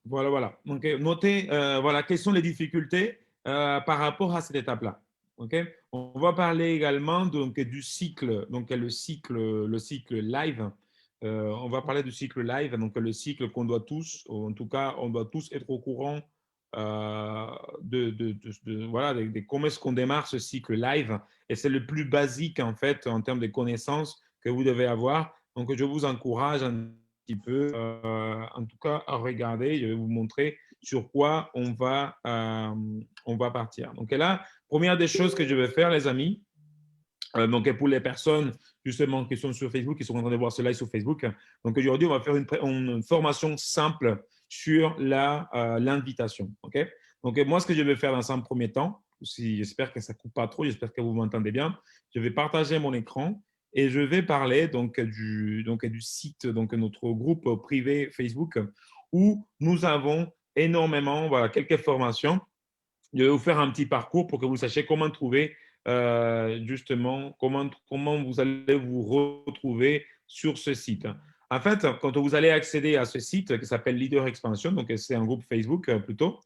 Voilà, voilà. Donc, notez, voilà, quelles sont les difficultés par rapport à cette étape-là. OK? On va parler également donc, du cycle, donc le cycle live. On va parler du cycle live, donc le cycle qu'on doit tous, en tout cas, on doit tous être au courant euh, voilà, comment est-ce qu'on démarre ce cycle live. Et c'est le plus basique, en fait, en termes de connaissances que vous devez avoir. Donc, je vous encourage petit peu, en tout cas, à regarder. Je vais vous montrer sur quoi on va partir. Donc là, première des choses que je vais faire, les amis, donc pour les personnes justement qui sont sur Facebook, qui sont en train de voir ce live sur Facebook, donc aujourd'hui, on va faire une formation simple sur l'invitation. OK? Donc moi, ce que je vais faire dans un premier temps, si, j'espère que ça ne coupe pas trop, j'espère que vous m'entendez bien, je vais partager mon écran et je vais parler donc du site, donc notre groupe privé Facebook où nous avons énormément, voilà, quelques formations. Je vais vous faire un petit parcours pour que vous sachiez comment trouver justement, comment vous allez vous retrouver sur ce site. En fait, quand vous allez accéder à ce site qui s'appelle Leader Expansion, donc c'est un groupe Facebook plutôt,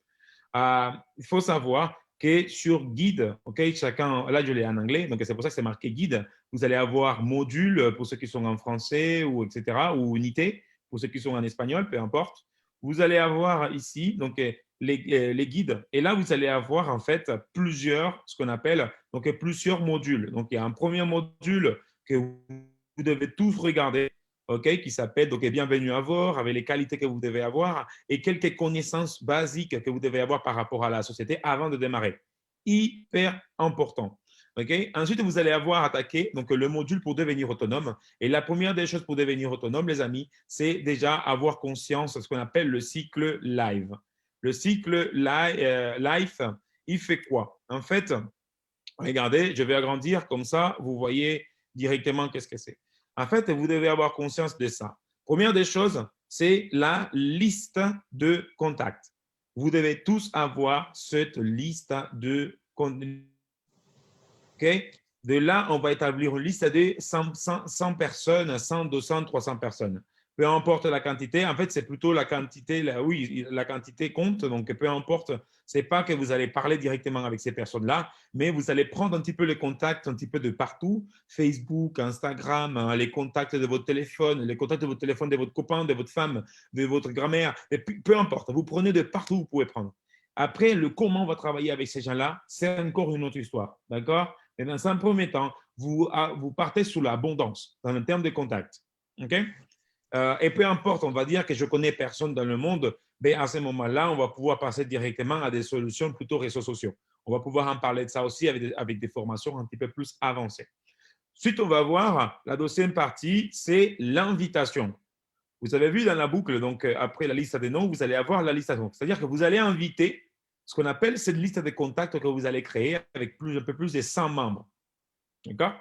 il faut savoir que sur guide, ok, chacun, là je l'ai en anglais, donc c'est pour ça que c'est marqué guide. Vous allez avoir module pour ceux qui sont en français ou etc. ou unité pour ceux qui sont en espagnol, peu importe. Vous allez avoir ici donc les guides et là vous allez avoir en fait plusieurs, ce qu'on appelle donc plusieurs modules. Donc il y a un premier module que vous devez tous regarder. OK, qui s'appelle donc Bienvenue à bord, avec les qualités que vous devez avoir et quelques connaissances basiques que vous devez avoir par rapport à la société avant de démarrer. Hyper important. Okay? Ensuite, vous allez avoir attaqué donc, le module pour devenir autonome. Et la première des choses pour devenir autonome, les amis, c'est déjà avoir conscience de ce qu'on appelle le cycle live. Le cycle life, il fait quoi? En fait, regardez, je vais agrandir comme ça, vous voyez directement qu'est-ce que c'est. En fait, vous devez avoir conscience de ça. Première des choses, c'est la liste de contacts. Vous devez tous avoir cette liste de contacts. Okay? De là, on va établir une liste de 100 personnes, 100, 200, 300 personnes. Peu importe la quantité, en fait, c'est plutôt la quantité, oui, la quantité compte, donc peu importe, c'est pas que vous allez parler directement avec ces personnes-là, mais vous allez prendre un petit peu les contacts, un petit peu de partout, Facebook, Instagram, hein, les contacts de votre téléphone, les contacts de votre téléphone de votre copain, de votre femme, de votre grand-mère, peu importe, vous prenez de partout, vous pouvez prendre. Après, le comment on va travailler avec ces gens-là, c'est encore une autre histoire, d'accord? Et dans un premier temps, vous partez sur l'abondance dans le terme de contact. OK? Et peu importe, on va dire que je connais personne dans le monde, mais à ce moment-là, on va pouvoir passer directement à des solutions plutôt réseaux sociaux. On va pouvoir en parler de ça aussi avec des formations un petit peu plus avancées. Ensuite, on va voir la deuxième partie, c'est l'invitation. Vous avez vu dans la boucle, donc après la liste des noms, vous allez avoir la liste des noms. C'est-à-dire que vous allez inviter ce qu'on appelle cette liste de contacts que vous allez créer avec un peu plus de 100 membres. D'accord?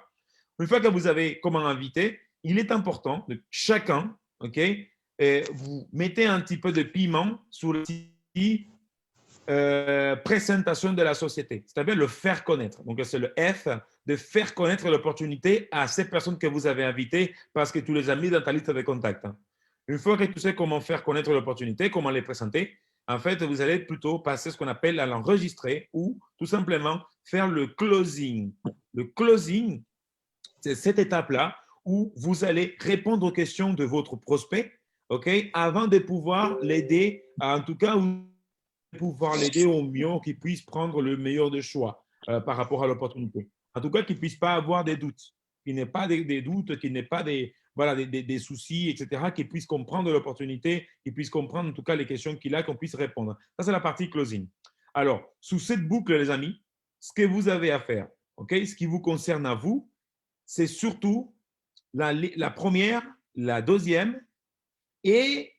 Une fois que vous avez comment inviter, il est important de chacun, OK, vous mettez un petit peu de piment sur le présentation de la société, c'est-à-dire le faire connaître. Donc, c'est le F de faire connaître l'opportunité à ces personnes que vous avez invitées parce que tu les as mis dans ta liste de contacts. Une fois que tu sais comment faire connaître l'opportunité, comment les présenter, en fait, vous allez plutôt passer ce qu'on appelle à l'enregistrer ou tout simplement faire le closing. Le closing, c'est cette étape-là où vous allez répondre aux questions de votre prospect, OK, avant de pouvoir l'aider, en tout cas, pouvoir l'aider au mieux, qu'il puisse prendre le meilleur des choix par rapport à l'opportunité. En tout cas, qu'il ne puisse pas avoir des doutes, qu'il n'ait pas des doutes, qu'il n'ait pas voilà, des soucis, etc., qu'il puisse comprendre l'opportunité, qu'il puisse comprendre en tout cas les questions qu'il a, qu'on puisse répondre. Ça, c'est la partie closing. Alors, sous cette boucle, les amis, ce que vous avez à faire, okay, ce qui vous concerne à vous, c'est surtout la première, la deuxième et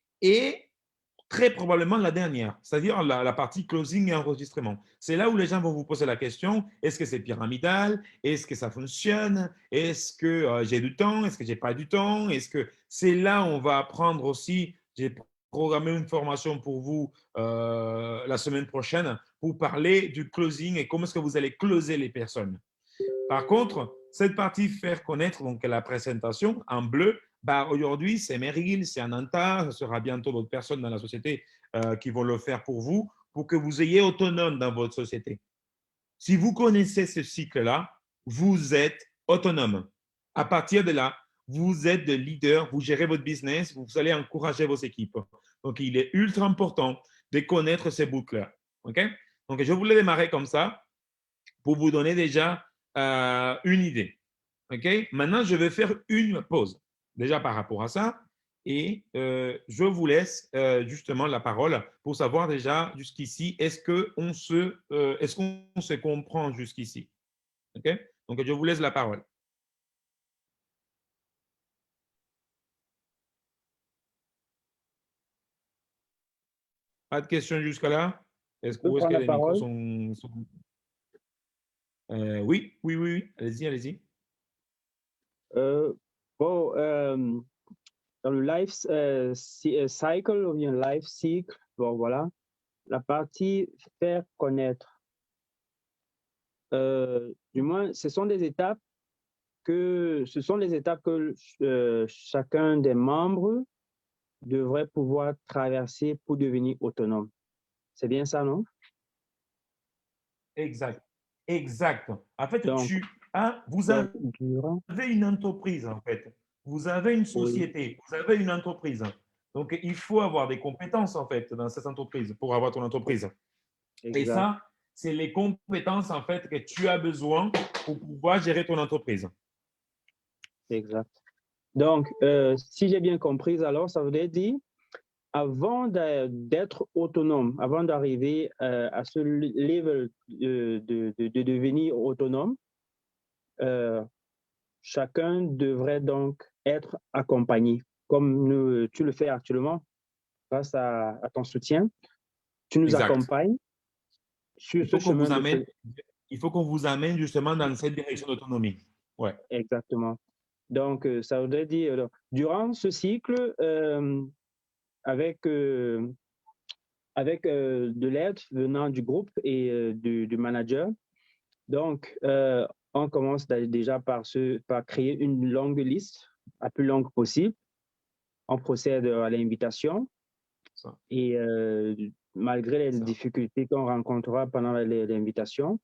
très probablement la dernière, c'est-à-dire la partie closing et enregistrement. C'est là où les gens vont vous poser la question, est-ce que c'est pyramidal? Est-ce que ça fonctionne? Est-ce que j'ai du temps? Est-ce que j'ai pas du temps? Est-ce que c'est là où on va apprendre aussi, j'ai programmé une formation pour vous la semaine prochaine pour parler du closing et comment est-ce que vous allez closer les personnes. Par contre, cette partie faire connaître donc la présentation en bleu, bah, aujourd'hui, c'est Meryl, c'est Ananta, ce sera bientôt d'autres personnes dans la société qui vont le faire pour vous, pour que vous ayez autonome dans votre société. Si vous connaissez ce cycle-là, vous êtes autonome. À partir de là, vous êtes le leader, vous gérez votre business, vous allez encourager vos équipes. Donc, il est ultra important de connaître ces boucles-là. OK? Donc, je voulais démarrer comme ça pour vous donner déjà une idée. OK? Maintenant, je vais faire une pause déjà par rapport à ça et je vous laisse justement la parole pour savoir déjà jusqu'ici, est-ce qu'on se comprend jusqu'ici? OK? Donc, je vous laisse la parole. Pas de questions jusqu'à là? Je peux Où est-ce prendre que la les micros parole? sont... Oui, oui, oui, oui. Allez-y, allez-y. Euh, bon, dans le cycle, ou bien life cycle, bon, voilà, la partie faire connaître. Du moins, ce sont les étapes que chacun des membres devrait pouvoir traverser pour devenir autonome. C'est bien ça, non? Exact. Exact. En fait, Donc, vous avez durant, une entreprise, en fait. Vous avez une oui, société, vous avez une entreprise. Donc, il faut avoir des compétences, en fait, dans cette entreprise pour avoir ton entreprise. Et exact, ça, c'est les compétences, en fait, que tu as besoin pour pouvoir gérer ton entreprise. exact. Donc, si j'ai bien compris, alors, ça veut dire, avant d'être autonome, avant d'arriver à ce level de devenir autonome, chacun devrait donc être accompagné, comme tu le fais actuellement, grâce à ton soutien. Tu nous Exact. accompagnes sur Il ce faut qu'on chemin vous de... amène, il faut qu'on vous amène justement dans cette direction d'autonomie. Ouais. Exactement. Donc, ça voudrait dire, durant ce cycle, avec, avec de l'aide venant du groupe et du manager, donc, on commence déjà par créer une longue liste, la plus longue possible. On procède à l'invitation Ça, et malgré les ça. difficultés qu'on rencontrera pendant l'invitation,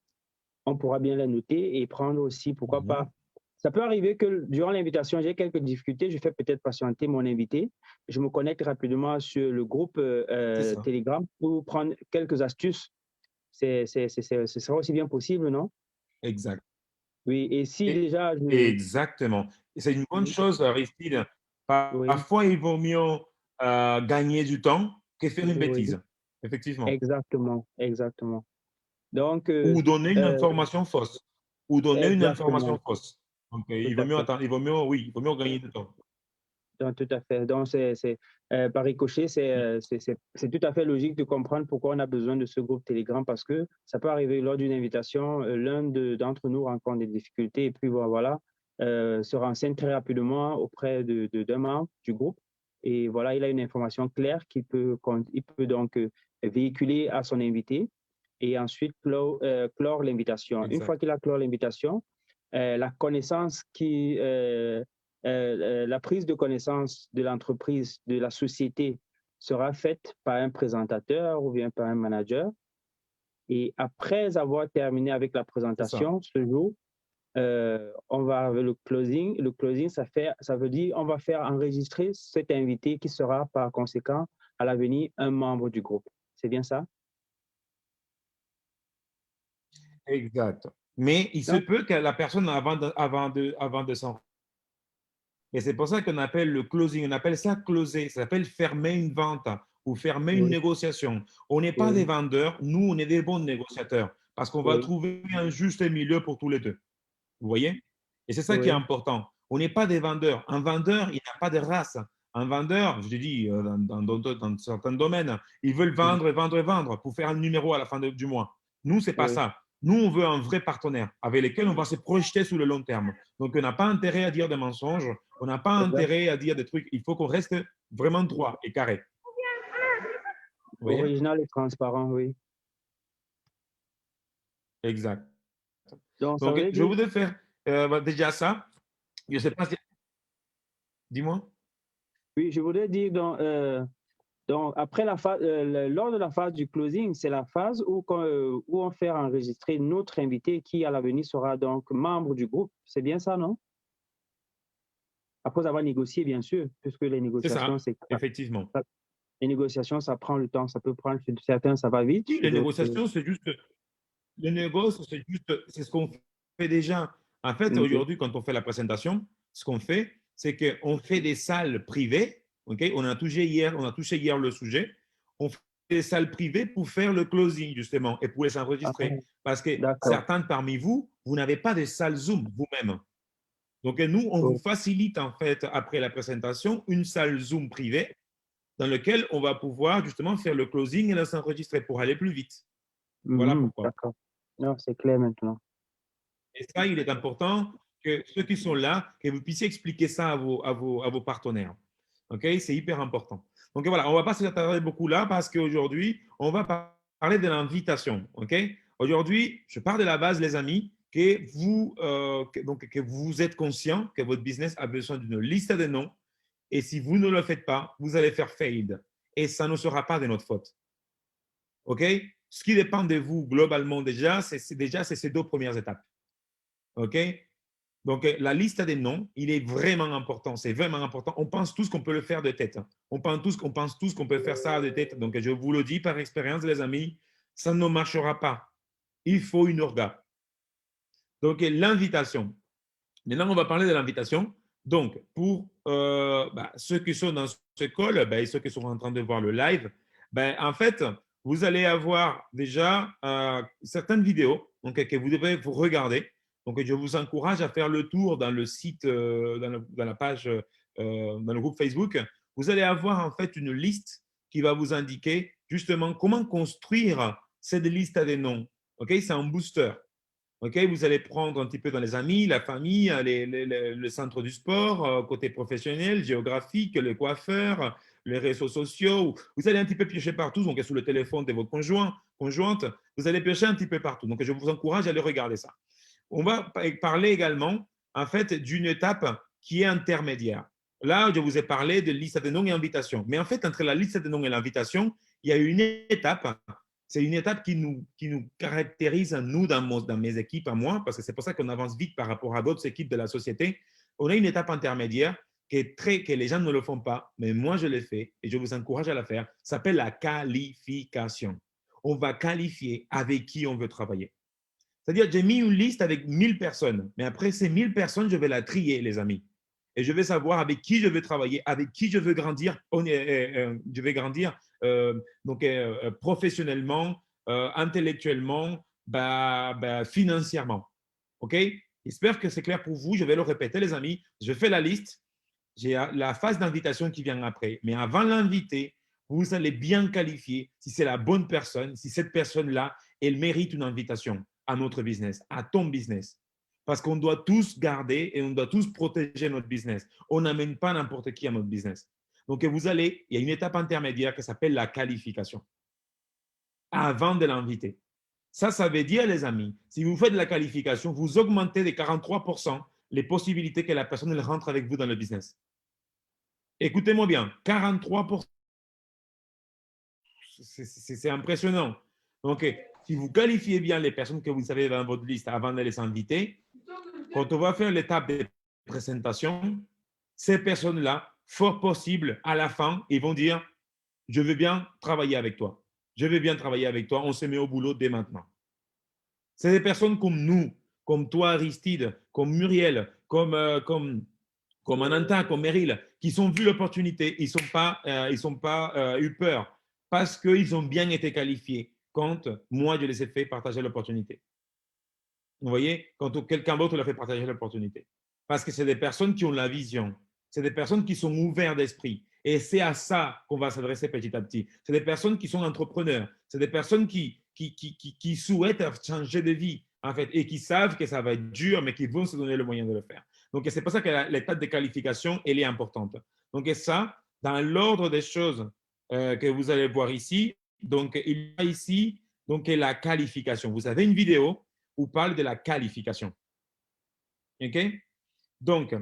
on pourra bien les noter et prendre aussi, pourquoi pas. Mhm. Ça peut arriver que durant l'invitation, j'ai quelques difficultés, je fais peut-être patienter mon invité. Je me connecte rapidement sur le groupe C'est ça. Telegram pour prendre quelques astuces. Ce sera aussi bien possible, non? Exact. Oui, et si Et- déjà Exactement. Et c'est une bonne chose, Aristide. oui, Parfois, il vaut mieux gagner du temps que faire une oui, bêtise. Effectivement. exactement, exactement. Donc, Ou donner une euh, information fausse. Ou donner une information exactement, fausse. Donc, tout il vaut à mieux fait. attendre, oui, il vaut mieux gagner du temps. Donc, tout à fait. Donc, par ricochet, c'est tout à fait logique de comprendre pourquoi on a besoin de ce groupe Telegram parce que ça peut arriver lors d'une invitation, d'entre nous rencontre des difficultés et puis voilà, se renseigne très rapidement auprès d'un membre du groupe. Et voilà, il a une information claire il peut donc véhiculer à son invité et ensuite clore l'invitation. Une Exact. fois qu'il a clore l'invitation, la connaissance la prise de connaissance de l'entreprise, de la société sera faite par un présentateur ou bien par un manager. Et après avoir terminé avec la C'est ça. présentation ce jour, on va avec le closing. Le closing, ça veut dire on va faire enregistrer cet invité qui sera par conséquent à l'avenir un membre du groupe. C'est bien ça? Exact. Mais il se Non? peut que la personne, avant de s'en... Et c'est pour ça qu'on appelle le closing, on appelle ça closer, ça s'appelle fermer une vente ou fermer une Oui, négociation. On n'est pas des oui, vendeurs, nous, on est des bons négociateurs parce qu'on va oui, trouver un juste milieu pour tous les deux. Vous voyez? Et c'est ça qui est oui, important. On n'est pas des vendeurs. Un vendeur, il n'a pas de race. Un vendeur, je dis dans certains domaines, ils veulent vendre et vendre et vendre pour faire un numéro à la fin du mois. Nous, c'est pas oui, ça. Nous, on veut un vrai partenaire avec lequel on va se projeter sur le long terme. Donc, on n'a pas intérêt à dire des mensonges, on n'a pas exact. intérêt à dire des trucs. Il faut qu'on reste vraiment droit et carré. Vous voyez? Original et transparent, oui. Exact. Donc, ça Donc, veut je dire, voudrais faire déjà ça. Je ne sais pas si... Dis-moi. oui, je voudrais dire donc, Donc, après lors de la phase du closing, c'est la phase où on fait enregistrer notre invité qui, à l'avenir, sera donc membre du groupe. C'est bien ça, non? Après avoir négocié, bien sûr, puisque les C'est négociations, ça, effectivement. les négociations, ça prend le temps, ça peut prendre, certains, ça va vite, Oui, chez les d'autres. négociations, c'est juste, les négoces, c'est ce qu'on fait déjà. En fait, Ok, aujourd'hui, quand on fait la présentation, ce qu'on fait, c'est qu'on fait des salles privées. Ok, on a touché hier le sujet. On fait des salles privées pour faire le closing, justement, et pour les ah, enregistrer. Parce que d'accord. certains parmi vous, vous n'avez pas de salle Zoom vous-même. Donc, nous, on vous Oh, facilite, en fait, après la présentation, une salle Zoom privée dans laquelle on va pouvoir, justement, faire le closing et s'enregistrer pour aller plus vite. Voilà pourquoi. d'accord. Non, c'est clair maintenant. Et ça, il est important que ceux qui sont là, que vous puissiez expliquer ça à vos partenaires. OK? C'est hyper important. Donc voilà, on ne va pas s'attarder beaucoup là parce qu'aujourd'hui, on va parler de l'invitation. OK? Aujourd'hui, je pars de la base, les amis, que vous êtes conscient que votre business a besoin d'une liste de noms. Et si vous ne le faites pas, vous allez faire fade. Et ça ne sera pas de notre faute. OK? Ce qui dépend de vous globalement déjà, c'est ces deux premières étapes. OK? Donc, la liste des noms, il est vraiment important. C'est vraiment important. On pense tous qu'on peut le faire de tête. On pense tous qu'on peut faire ça de tête. Donc, je vous le dis par expérience, les amis, ça ne marchera pas. Il faut une orga. Donc, l'invitation. Maintenant, on va parler de l'invitation. Donc, pour ceux qui sont dans ce call et ceux qui sont en train de voir le live, en fait, vous allez avoir déjà certaines vidéos donc, que vous devez vous regarder. Donc, je vous encourage à faire le tour dans le site, dans la page, dans le groupe Facebook. Vous allez avoir en fait une liste qui va vous indiquer justement comment construire cette liste des noms. Ok, c'est un booster. Okay, vous allez prendre un petit peu dans les amis, la famille, le centre du sport, côté professionnel, géographique, le coiffeur, les réseaux sociaux. Vous allez un petit peu piocher partout, donc sur le téléphone de vos conjointes, vous allez piocher un petit peu partout. Donc, je vous encourage à aller regarder ça. On va parler également, en fait, d'une étape qui est intermédiaire. Là, je vous ai parlé de liste de noms et invitation. Mais en fait, entre la liste de noms et l'invitation, il y a une étape. C'est une étape qui nous caractérise, nous, dans mes équipes, à moi, parce que c'est pour ça qu'on avance vite par rapport à d'autres équipes de la société. On a une étape intermédiaire que les gens ne le font pas, mais moi, je l'ai fait et je vous encourage à la faire. Ça s'appelle la qualification. On va qualifier avec qui on veut travailler. C'est-à-dire, j'ai mis une liste avec 1000 personnes, mais après ces 1000 personnes, je vais la trier, les amis. Et je vais savoir avec qui je veux travailler, avec qui je veux grandir, je vais grandir professionnellement, intellectuellement, financièrement. OK? J'espère que c'est clair pour vous. Je vais le répéter, les amis. Je fais la liste. J'ai la phase d'invitation qui vient après. Mais avant l'inviter, vous allez bien qualifier si c'est la bonne personne, si cette personne-là, elle mérite une invitation à notre business, à ton business. Parce qu'on doit tous garder et on doit tous protéger notre business. On n'amène pas n'importe qui à notre business. Donc, il y a une étape intermédiaire qui s'appelle la qualification avant de l'inviter. Ça veut dire, les amis, si vous faites de la qualification, vous augmentez de 43% les possibilités que la personne elle rentre avec vous dans le business. Écoutez-moi bien, 43%, c'est impressionnant. Donc, si vous qualifiez bien les personnes que vous avez dans votre liste avant de les inviter, quand on va faire l'étape de présentation, ces personnes-là, fort possible, à la fin, ils vont dire, je veux bien travailler avec toi. Je veux bien travailler avec toi. On se met au boulot dès maintenant. C'est des personnes comme nous, comme toi, Aristide, comme Muriel, comme Ananta, comme Meryl, qui ont vu l'opportunité, ils sont pas eu peur parce qu'ils ont bien été qualifiés quand moi, je les ai fait partager l'opportunité. Vous voyez, quand quelqu'un d'autre leur fait partager l'opportunité. Parce que c'est des personnes qui ont la vision. C'est des personnes qui sont ouvertes d'esprit. Et c'est à ça qu'on va s'adresser petit à petit. C'est des personnes qui sont entrepreneurs. C'est des personnes qui souhaitent changer de vie, en fait, et qui savent que ça va être dur, mais qui vont se donner le moyen de le faire. Donc, c'est pour ça que l'étape de qualification, elle est importante. Donc, et ça, dans l'ordre des choses que vous allez voir ici, donc, il y a ici donc, la qualification. Vous avez une vidéo où parle de la qualification. OK? Donc,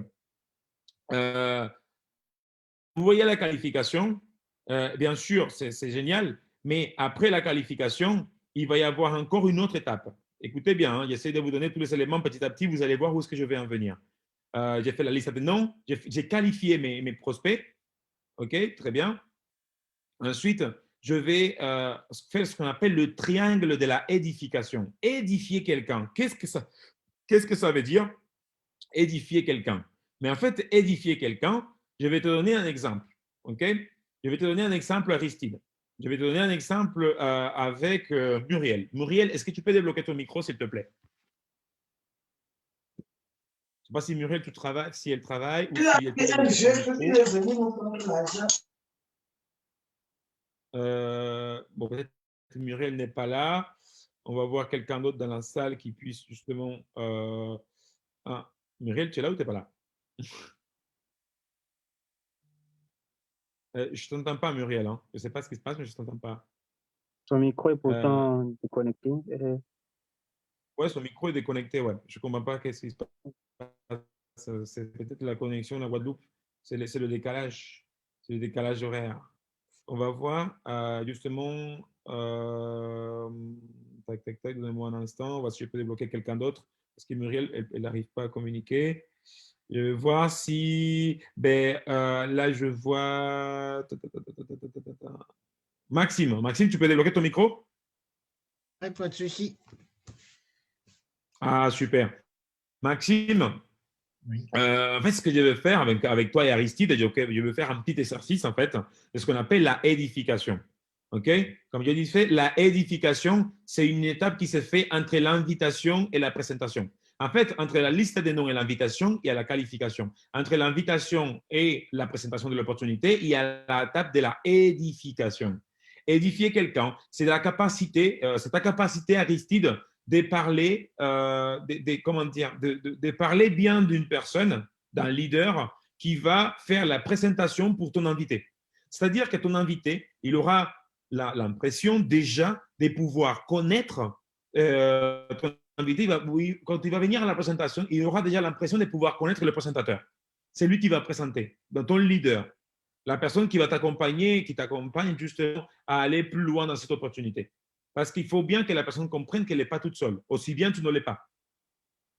vous voyez la qualification. bien sûr, c'est génial, mais après la qualification, il va y avoir encore une autre étape. Écoutez bien, hein, j'essaie de vous donner tous les éléments petit à petit, vous allez voir où est-ce que je vais en venir. J'ai fait la liste des noms, j'ai qualifié mes prospects, ok, très bien. Ensuite, je vais faire ce qu'on appelle le triangle de la édification. Édifier quelqu'un, qu'est-ce que ça veut dire? Édifier quelqu'un. Mais en fait, édifier quelqu'un, je vais te donner un exemple. OK? Je vais te donner un exemple, Aristide. Je vais te donner un exemple avec Muriel. Muriel, est-ce que tu peux débloquer ton micro, s'il te plaît? Je ne sais pas si Muriel, tu travailles, si elle travaille ou si elle peut débloquer son micro. Bon, peut-être que Muriel n'est pas là. On va voir quelqu'un d'autre dans la salle qui puisse justement. Ah, Muriel, tu es là ou tu n'es pas là? Je ne t'entends pas, Muriel. Hein. Je ne sais pas ce qui se passe, mais je ne t'entends pas. Son micro est Euh, pourtant déconnecté. ouais, son micro est déconnecté. Ouais. Je ne comprends pas qu'est-ce qui se passe. C'est peut-être la connexion, la Guadeloupe. C'est le décalage. C'est le décalage horaire. On va voir justement. Tac, tac, tac. Donnez-moi un instant. On va voir si je peux débloquer quelqu'un d'autre. Parce que Muriel, elle n'arrive pas à communiquer. Je vais voir si. Ben, là, je vois. Maxime. Maxime, tu peux débloquer ton micro? Pas de souci. Ah, super. Maxime, Oui. en fait, ce que je vais faire avec toi et Aristide, je vais faire un petit exercice, en fait, de ce qu'on appelle la édification. OK? Comme je disais, la édification, c'est une étape qui se fait entre l'invitation et la présentation. En fait, entre la liste des noms et l'invitation, il y a la qualification. Entre l'invitation et la présentation de l'opportunité, il y a l'étape de la édification. Édifier quelqu'un, c'est la capacité, c'est ta capacité, Aristide, de parler, comment dire, de parler bien d'une personne, d'un leader qui va faire la présentation pour ton invité. C'est-à-dire que ton invité, il aura l'impression déjà de pouvoir connaître ton invité. Quand il va venir à la présentation, il aura déjà l'impression de pouvoir connaître le présentateur. C'est lui qui va présenter, dans ton leader, la personne qui va t'accompagner, qui t'accompagne justement à aller plus loin dans cette opportunité. Parce qu'il faut bien que la personne comprenne qu'elle n'est pas toute seule, aussi bien tu ne l'es pas.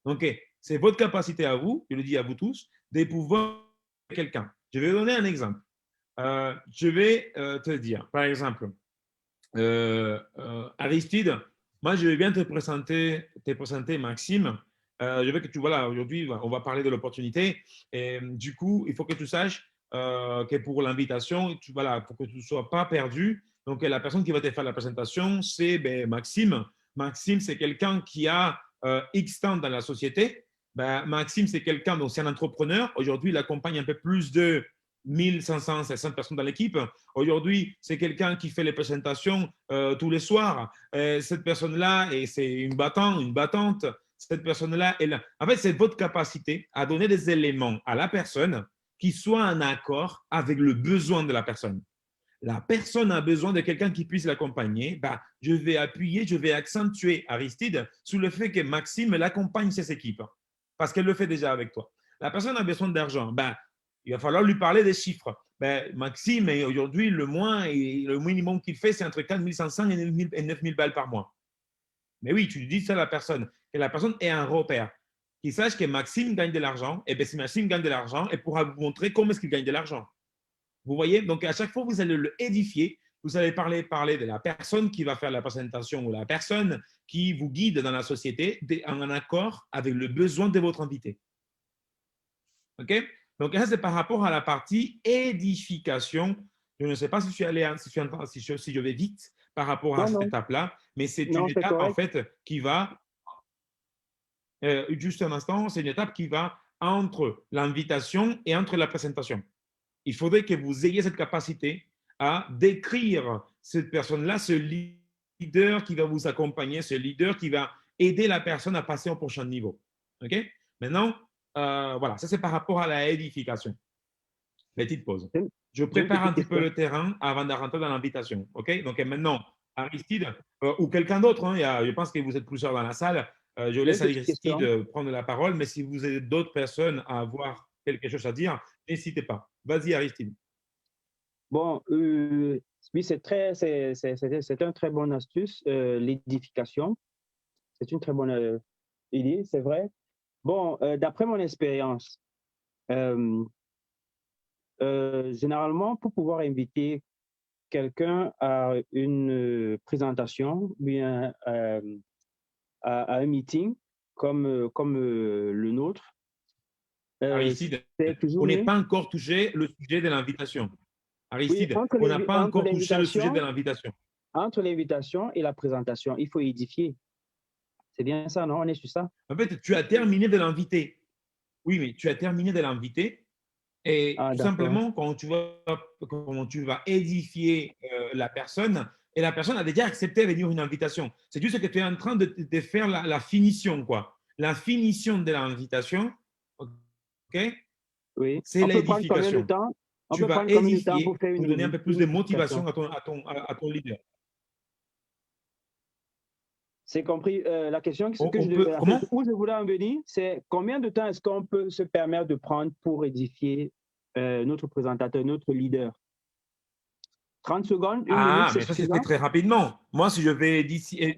Donc, c'est votre capacité à vous, je le dis à vous tous, de pouvoir quelqu'un. Je vais donner un exemple. Je vais te dire, par exemple, Aristide, moi, je vais bien te présenter Maxime. Je veux que tu vois là, aujourd'hui, on va parler de l'opportunité. Et du coup, il faut que tu saches que pour l'invitation, voilà, pour que tu ne sois pas perdu. Donc, la personne qui va te faire la présentation, c'est ben, Maxime. Maxime, c'est quelqu'un qui a X temps dans la société. Ben, Maxime, c'est quelqu'un, donc c'est un entrepreneur. Aujourd'hui, il accompagne un peu plus de 1500, 700 personnes dans l'équipe. Aujourd'hui, c'est quelqu'un qui fait les présentations tous les soirs. Cette personne-là, et c'est une battante. Cette personne-là, en fait, c'est votre capacité à donner des éléments à la personne qui soient en accord avec le besoin de la personne. La personne a besoin de quelqu'un qui puisse l'accompagner. Bah, je vais appuyer, je vais accentuer Aristide sur le fait que Maxime l'accompagne ses équipes parce qu'elle le fait déjà avec toi. La personne a besoin d'argent. Bah, il va falloir lui parler des chiffres. Ben, Maxime, aujourd'hui, le minimum qu'il fait, c'est entre 4 500 et 9 000 balles par mois. Mais oui, tu lui dis ça à la personne, que la personne ait un repère, qu'il sache que Maxime gagne de l'argent, et bien si Maxime gagne de l'argent, elle pourra vous montrer comment est-ce qu'il gagne de l'argent. Vous voyez? Donc, à chaque fois, vous allez le édifier, vous allez parler de la personne qui va faire la présentation ou la personne qui vous guide dans la société en accord avec le besoin de votre invité. OK? Donc, ça, c'est par rapport à la partie édification. Je ne sais pas si je suis allé, si je vais vite par rapport à cette étape-là, mais c'est une étape, en fait, qui va, juste un instant, c'est une étape qui va entre l'invitation et entre la présentation. Il faudrait que vous ayez cette capacité à décrire cette personne-là, ce leader qui va vous accompagner, ce leader qui va aider la personne à passer au prochain niveau. OK? Maintenant, voilà, ça c'est par rapport à la édification. Petite pause. Je prépare un petit peu le terrain avant de rentrer dans l'invitation. OK? Donc maintenant, Aristide ou quelqu'un d'autre, hein, je pense que vous êtes plusieurs dans la salle. Je laisse Aristide prendre la parole, mais si vous avez d'autres personnes à avoir quelque chose à dire, n'hésitez pas. Vas-y, Aristide. Bon, oui, c'est un très bonne astuce, l'édification. C'est une très bonne idée, c'est vrai. Bon, d'après mon expérience, généralement, pour pouvoir inviter quelqu'un à une présentation, bien à un meeting comme le nôtre, Aristide, c'est toujours on n'est mieux. pas encore touché le sujet de l'invitation. Oui, Aristide, on n'a pas encore touché le sujet de l'invitation. entre l'invitation et la présentation, il faut édifier. C'est bien ça, non? On est sur ça? En fait, tu as terminé de l'inviter. Oui, mais tu as terminé de l'inviter et Ah, tout d'accord. simplement, quand tu vas édifier la personne, et la personne a déjà accepté de venir une invitation. C'est juste que tu es en train de faire la finition, quoi. La finition de l'invitation, ok? Oui. C'est On peut prendre combien de l'édification. temps? On Tu peut vas prendre combien de temps pour édifier faire pour donner un peu plus une de édification? motivation à ton leader. C'est compris. La question On peut, comment? où je voulais en venir, c'est combien de temps est-ce qu'on peut se permettre de prendre pour édifier notre présentateur, notre leader? 30 secondes, une minute, Ah, c'est mais ça, c'était suffisant? très rapidement. Moi, si je vais d'ici.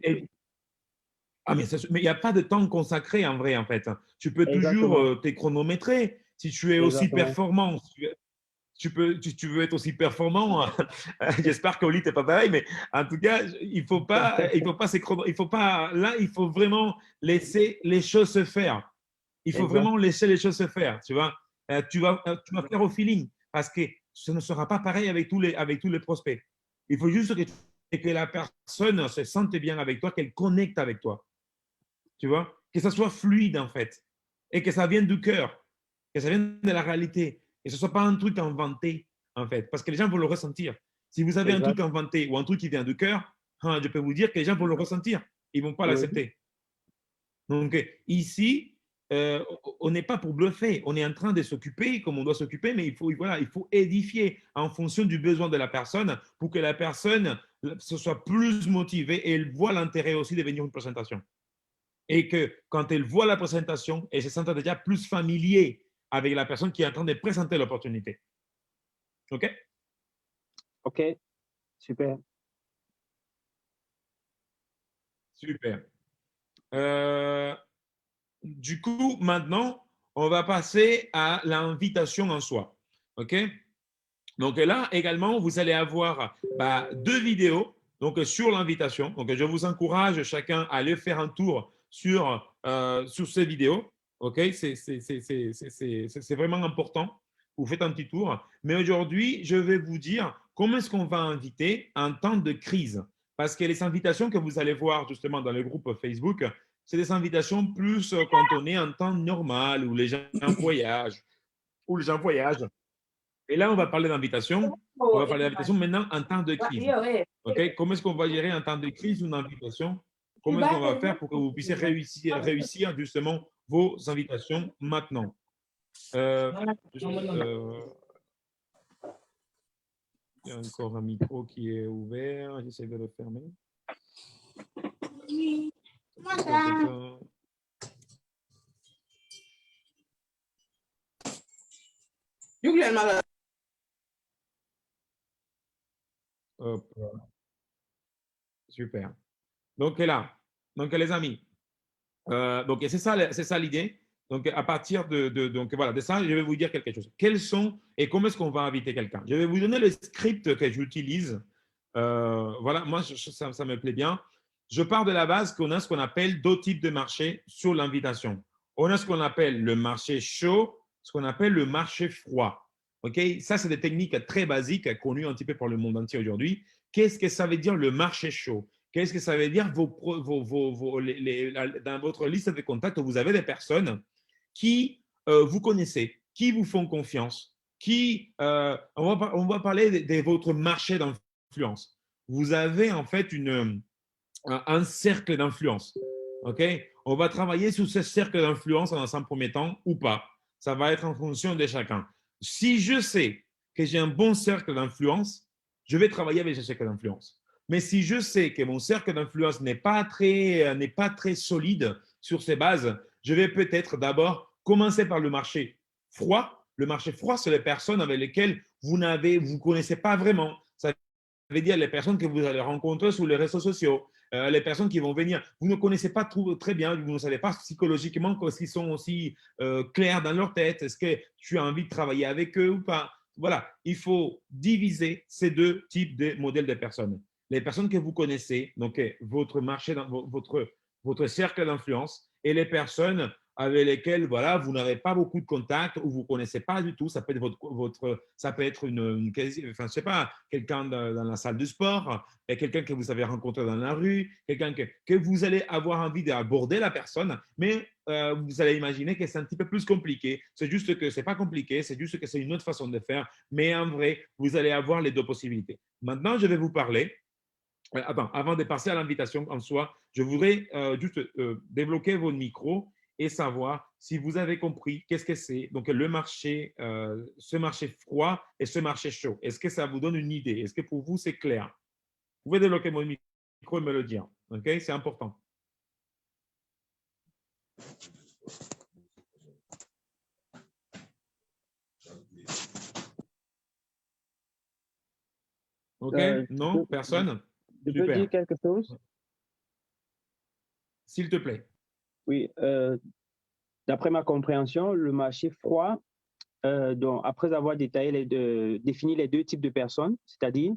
Ah, mais il n'y a pas de temps consacré en vrai, en fait. Tu peux toujours Exactement. te chronométrer. Si tu es aussi Exactement. performant, tu veux être aussi performant. J'espère qu'Oli, tu n'es pas pareil, mais en tout cas, il faut pas, là, il faut vraiment laisser les choses se faire. Il faut Exact. vraiment laisser les choses se faire, tu vois. Tu vas faire au feeling parce que ce ne sera pas pareil avec tous les prospects. Il faut juste que la personne se sente bien avec toi, qu'elle connecte avec toi, tu vois. Que ça soit fluide, en fait, et que ça vienne du cœur, que ça vienne de la réalité, et que ce ne soit pas un truc inventé, en fait, parce que les gens vont le ressentir. Si vous avez un Exact. truc inventé ou un truc qui vient du cœur, je peux vous dire que les gens vont le ressentir. Ils ne vont pas Oui. l'accepter. Donc, ici, on n'est pas pour bluffer. On est en train de s'occuper comme on doit s'occuper, mais voilà, il faut édifier en fonction du besoin de la personne pour que la personne se soit plus motivée et elle voit l'intérêt aussi de venir une présentation. Et que quand elle voit la présentation, elle se sent déjà plus familier avec la personne qui est en train de présenter l'opportunité. OK? OK. Super. Super. Du coup, maintenant, on va passer à l'invitation en soi. OK? Donc là, également, vous allez avoir deux vidéos donc, sur l'invitation. Donc, je vous encourage chacun à aller faire un tour sur ces vidéos. OK? C'est vraiment important. Vous faites un petit tour. Mais aujourd'hui, je vais vous dire comment est-ce qu'on va inviter en temps de crise. Parce que les invitations que vous allez voir justement dans le groupe Facebook, c'est des invitations plus quand on est en temps normal, où les gens voyagent, et là, on va parler d'invitation. On va parler d'invitation maintenant en temps de crise. OK? Comment est-ce qu'on va gérer en temps de crise une invitation? Comment est-ce qu'on va faire pour que vous puissiez réussir justement vos invitations maintenant? Il y a encore un micro qui est ouvert. J'essaie de le fermer. Hop, super. Donc là, donc les amis, donc c'est ça l'idée. Donc à partir donc voilà, de ça, je vais vous dire quelque chose. Quels sont et comment est-ce qu'on va inviter quelqu'un? Je vais vous donner le script que j'utilise. Voilà, moi ça me plaît bien. Je pars de la base qu'on a ce qu'on appelle deux types de marchés sur l'invitation. On a ce qu'on appelle le marché chaud, ce qu'on appelle le marché froid. Ok, ça c'est des techniques très basiques connues un petit peu par le monde entier aujourd'hui. Qu'est-ce que ça veut dire le marché chaud? Qu'est-ce que ça veut dire dans votre liste de contacts, vous avez des personnes qui vous connaissez, qui vous font confiance, on va parler de votre marché d'influence. Vous avez en fait un cercle d'influence. OK? On va travailler sur ce cercle d'influence dans un premier temps ou pas. Ça va être en fonction de chacun. Si je sais que j'ai un bon cercle d'influence, je vais travailler avec ce cercle d'influence. Mais si je sais que mon cercle d'influence n'est pas très solide sur ces bases, je vais peut-être d'abord commencer par le marché froid Le marché froid, c'est les personnes avec lesquelles vous ne connaissez pas vraiment. Ça veut dire les personnes que vous allez rencontrer sur les réseaux sociaux, les personnes qui vont venir. Vous ne connaissez pas très bien, vous ne savez pas psychologiquement s'ils sont aussi clairs dans leur tête. Est-ce que tu as envie de travailler avec eux ou pas? Voilà, il faut diviser ces deux types de modèles de personnes. Les personnes que vous connaissez, donc votre marché, votre cercle d'influence, et les personnes avec lesquelles voilà, vous n'avez pas beaucoup de contacts ou vous ne connaissez pas du tout. Ça peut être, ça peut être enfin, je sais pas, quelqu'un dans la salle de sport, quelqu'un que vous avez rencontré dans la rue, quelqu'un que vous allez avoir envie d'aborder la personne, mais vous allez imaginer que c'est un petit peu plus compliqué. C'est juste que ce n'est pas compliqué, c'est juste que c'est une autre façon de faire, mais en vrai, vous allez avoir les deux possibilités. Maintenant, je vais vous parler. Attends, avant de passer à l'invitation en soi, je voudrais juste débloquer votre micro et savoir si vous avez compris qu'est-ce que c'est. Donc, le marché, ce marché froid et ce marché chaud. Est-ce que ça vous donne une idée? Est-ce que pour vous, c'est clair? Vous pouvez débloquer mon micro et me le dire. OK? C'est important. OK? Non? Personne? Je peux dire quelque chose? S'il te plaît. Oui. D'après ma compréhension, le marché froid, donc, après avoir défini les deux types de personnes, c'est-à-dire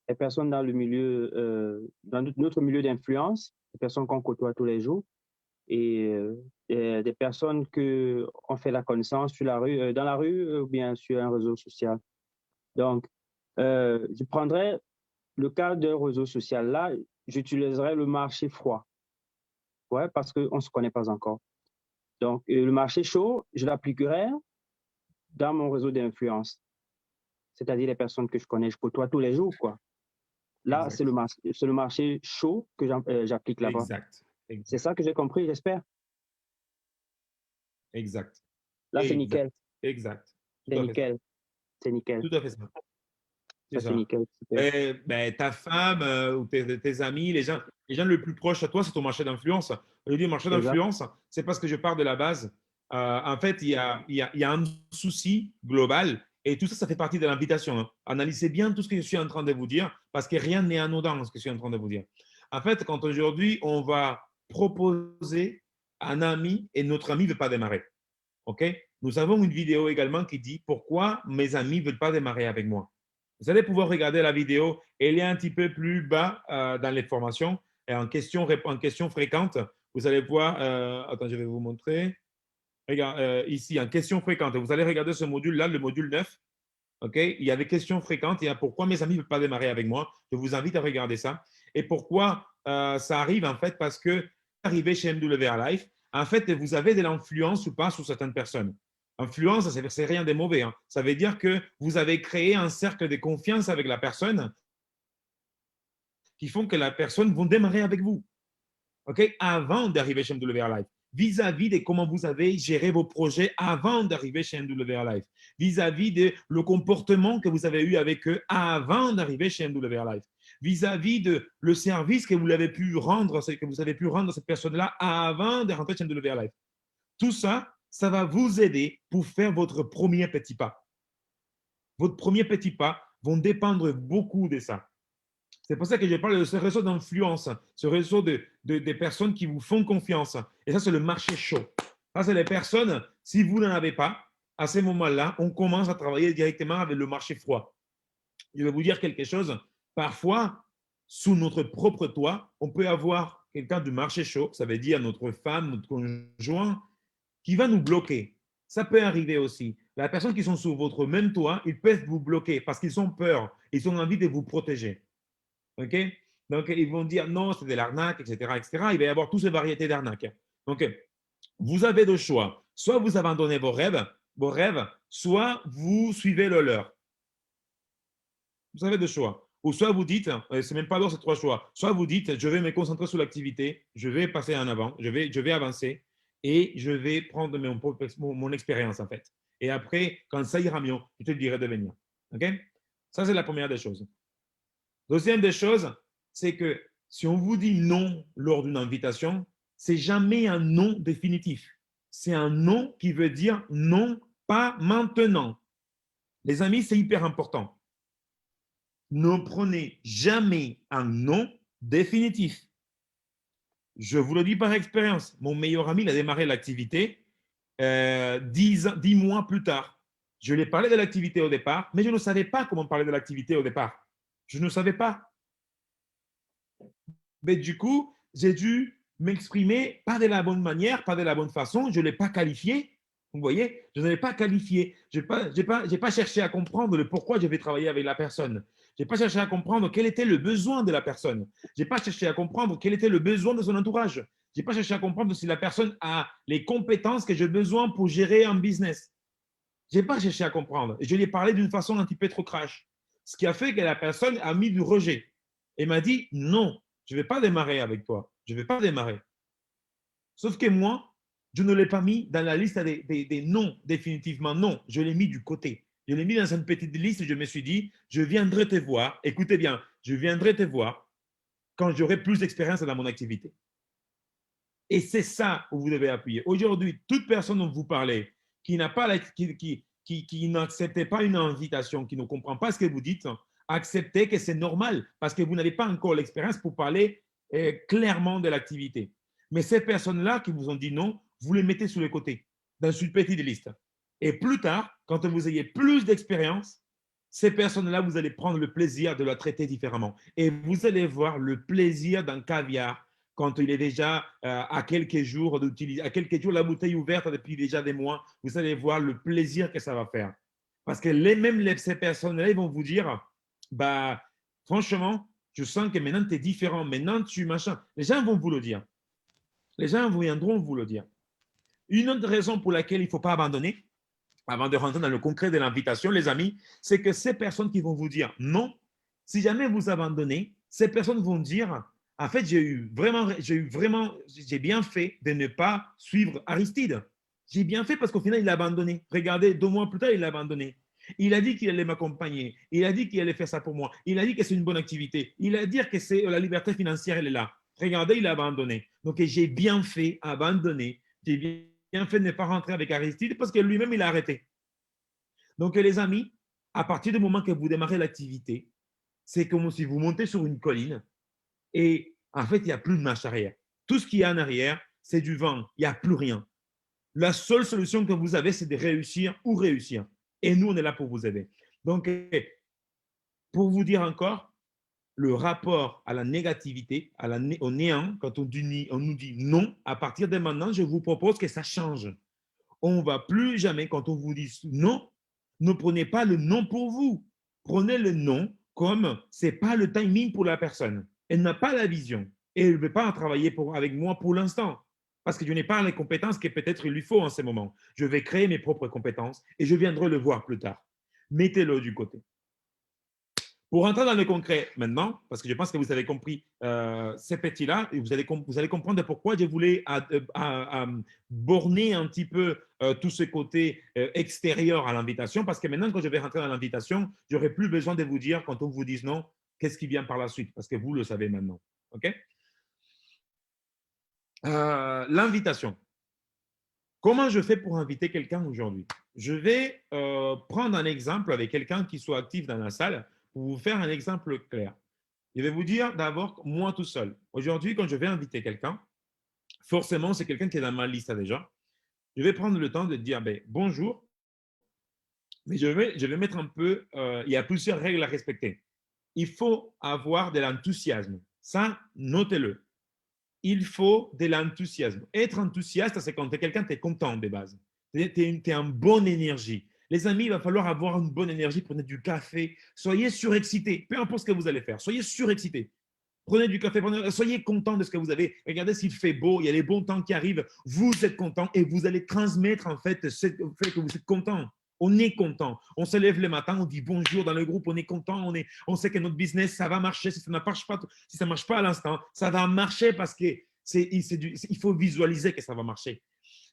les personnes dans le milieu, dans notre milieu d'influence, les personnes qu'on côtoie tous les jours, et des personnes qu'on fait la connaissance sur la rue, dans la rue ou bien sur un réseau social. Donc, je prendrais le cas d'un réseau social. Là, j'utiliserais le marché froid, ouais, parce qu'on ne se connaît pas encore. Donc, le marché chaud, je l'appliquerais dans mon réseau d'influence, c'est-à-dire les personnes que je connais, je côtoie tous les jours, quoi. Là, c'est le marché chaud que j'applique là-bas. Exact. C'est ça que j'ai compris, j'espère. Exact. Là, c'est nickel. Exact. C'est nickel. C'est nickel. Tout à fait ça. C'est nickel. Ta femme ou tes amis, les gens les plus proches à toi, c'est ton marché d'influence. Je dis marché d'influence, c'est parce que je pars de la base. En fait, il y a un souci global et tout ça, ça fait partie de l'invitation. Hein. Analysez bien tout ce que je suis en train de vous dire parce que rien n'est anodin dans ce que je suis en train de vous dire. En fait, quand aujourd'hui, on va proposer un ami et notre ami ne veut pas démarrer. OK? Nous avons une vidéo également qui dit pourquoi mes amis ne veulent pas démarrer avec moi. Vous allez pouvoir regarder la vidéo. Elle est un petit peu plus bas dans les formations et en question fréquente. Vous allez voir, attends, je vais vous montrer. Regarde, ici, en question fréquente. Vous allez regarder ce module-là, le module 9. Okay? Il y a des questions fréquentes. Il y a pourquoi mes amis ne veulent pas démarrer avec moi. Je vous invite à regarder ça. Et pourquoi ça arrive, en fait, parce que arrivé chez MWR Life, en fait, vous avez de l'influence ou pas sur certaines personnes. Influence, ça c'est rien de mauvais. Hein. Ça veut dire que vous avez créé un cercle de confiance avec la personne qui font que la personne va démarrer avec vous. Okay? Avant d'arriver chez MWR Life. Vis-à-vis de comment vous avez géré vos projets avant d'arriver chez MWR Life. Vis-à-vis de le comportement que vous avez eu avec eux avant d'arriver chez MWR Life. Vis-à-vis de le service que vous avez pu rendre, à cette personne-là avant de rentrer chez MWR Life. Tout ça, ça va vous aider pour faire votre premier petit pas. Votre premier petit pas vont dépendre beaucoup de ça. C'est pour ça que je parle de ce réseau d'influence, ce réseau de personnes qui vous font confiance. Et ça, c'est le marché chaud. Ça, c'est les personnes, si vous n'en avez pas, à ce moment-là, on commence à travailler directement avec le marché froid. Je vais vous dire quelque chose. Parfois, sous notre propre toit, on peut avoir quelqu'un du marché chaud, ça veut dire notre femme, notre conjoint, qui va nous bloquer. Ça peut arriver aussi. Les personnes qui sont sur votre même toit, ils peuvent vous bloquer parce qu'ils ont peur, ils ont envie de vous protéger. OK? Donc, ils vont dire non, c'est de l'arnaque, etc., etc. Il va y avoir toutes ces variétés d'arnaques. Donc, vous avez deux choix. Soit vous abandonnez vos rêves, soit vous suivez le leur. Vous avez deux choix. Ou soit vous dites, c'est même pas l'heure, c'est trois choix. Soit vous dites, je vais me concentrer sur l'activité, je vais passer en avant, je vais avancer et je vais prendre mon expérience en fait. Et après, quand ça ira mieux, je te dirai de venir. OK? Ça, c'est la première des choses. Deuxième des choses, c'est que si on vous dit non lors d'une invitation, c'est jamais un non définitif. C'est un non qui veut dire non pas maintenant. Les amis, c'est hyper important. Ne prenez jamais un non définitif. Je vous le dis par expérience. Mon meilleur ami, il a démarré l'activité 10 mois plus tard. Je lui ai parlé de l'activité au départ, mais je ne savais pas comment parler de l'activité au départ. Je ne savais pas. Mais du coup, j'ai dû m'exprimer pas de la bonne manière, pas de la bonne façon. Je ne l'ai pas qualifié. Vous voyez, je ne l'ai pas qualifié. Je n'ai pas cherché à comprendre le pourquoi je vais travailler avec la personne. Je n'ai pas cherché à comprendre quel était le besoin de la personne. Je n'ai pas cherché à comprendre quel était le besoin de son entourage. Je n'ai pas cherché à comprendre si la personne a les compétences que j'ai besoin pour gérer un business. Je n'ai pas cherché à comprendre. Je lui ai parlé d'une façon un petit peu trop crash. Ce qui a fait que la personne a mis du rejet et m'a dit non, je ne vais pas démarrer avec toi. Je ne vais pas démarrer. Sauf que moi, je ne l'ai pas mis dans la liste des non, définitivement non. Je l'ai mis du côté. Je l'ai mis dans une petite liste et je me suis dit, je viendrai te voir. Écoutez bien, je viendrai te voir quand j'aurai plus d'expérience dans mon activité. Et c'est ça où vous devez appuyer. Aujourd'hui, toute personne dont vous parlez qui n'a pas qui n'acceptait pas une invitation, qui ne comprend pas ce que vous dites, acceptez que c'est normal parce que vous n'avez pas encore l'expérience pour parler clairement de l'activité. Mais ces personnes-là qui vous ont dit non, vous les mettez sur le côté, dans une petite liste. Et plus tard, quand vous ayez plus d'expérience, ces personnes-là, vous allez prendre le plaisir de la traiter différemment. Et vous allez voir le plaisir d'un caviar quand il est déjà à quelques jours d'utiliser, à quelques jours la bouteille ouverte depuis déjà des mois, vous allez voir le plaisir que ça va faire. Parce que ces personnes-là, ils vont vous dire, bah, franchement, je sens que maintenant tu es différent, maintenant tu machin. Les gens vont vous le dire. Les gens viendront vous le dire. Une autre raison pour laquelle il ne faut pas abandonner, avant de rentrer dans le concret de l'invitation, les amis, c'est que ces personnes qui vont vous dire non, si jamais vous abandonnez, ces personnes vont dire, en fait, j'ai bien fait de ne pas suivre Aristide. J'ai bien fait parce qu'au final, il a abandonné. Regardez, 2 mois plus tard, il a abandonné. Il a dit qu'il allait m'accompagner. Il a dit qu'il allait faire ça pour moi. Il a dit que c'est une bonne activité. Il a dit que c'est la liberté financière, elle est là. Regardez, il a abandonné. Donc, j'ai bien fait abandonner. J'ai bien fait de ne pas rentrer avec Aristide parce que lui-même, il a arrêté. Donc, les amis, à partir du moment que vous démarrez l'activité, c'est comme si vous montez sur une colline et en fait, il n'y a plus de marche arrière. Tout ce qu'il y a en arrière, c'est du vent. Il n'y a plus rien. La seule solution que vous avez, c'est de réussir ou réussir. Et nous, on est là pour vous aider. Donc, pour vous dire encore, le rapport à la négativité, au néant, quand on nous dit non, à partir de maintenant, je vous propose que ça change. On ne va plus jamais, quand on vous dit non, ne prenez pas le non pour vous. Prenez le non comme ce n'est pas le timing pour la personne. Elle n'a pas la vision et elle ne veut pas travailler avec moi pour l'instant parce que je n'ai pas les compétences que peut-être il lui faut en ce moment. Je vais créer mes propres compétences et je viendrai le voir plus tard. Mettez-le du côté. Pour rentrer dans le concret maintenant, parce que je pense que vous avez compris ces petits-là, et vous allez comprendre pourquoi je voulais borner un petit peu tout ce côté extérieur à l'invitation, parce que maintenant, quand je vais rentrer dans l'invitation, je n'aurai plus besoin de vous dire, quand on vous dise non, qu'est-ce qui vient par la suite, parce que vous le savez maintenant. OK? L'invitation. Comment je fais pour inviter quelqu'un aujourd'hui? Je vais prendre un exemple avec quelqu'un qui soit actif dans la salle pour vous faire un exemple clair. Je vais vous dire d'abord, moi tout seul. Aujourd'hui, quand je vais inviter quelqu'un, forcément, c'est quelqu'un qui est dans ma liste déjà. Je vais prendre le temps de dire bonjour, mais je vais mettre un peu, il y a plusieurs règles à respecter. Il faut avoir de l'enthousiasme. Ça, notez-le. Il faut de l'enthousiasme. Être enthousiaste, c'est quand quelqu'un, tu es content de base. Tu es en bonne énergie. Les amis, il va falloir avoir une bonne énergie. Prenez du café. Soyez surexcités. Peu importe ce que vous allez faire. Soyez surexcités. Prenez du café. Soyez content de ce que vous avez. Regardez s'il fait beau. Il y a les bons temps qui arrivent. Vous êtes content et vous allez transmettre en fait le fait que vous êtes content. On est content. On se lève le matin, on dit bonjour dans le groupe, on est content, on sait que notre business, ça va marcher. Si ça ne marche pas, si ça marche pas à l'instant, ça va marcher parce qu'il faut visualiser que ça va marcher.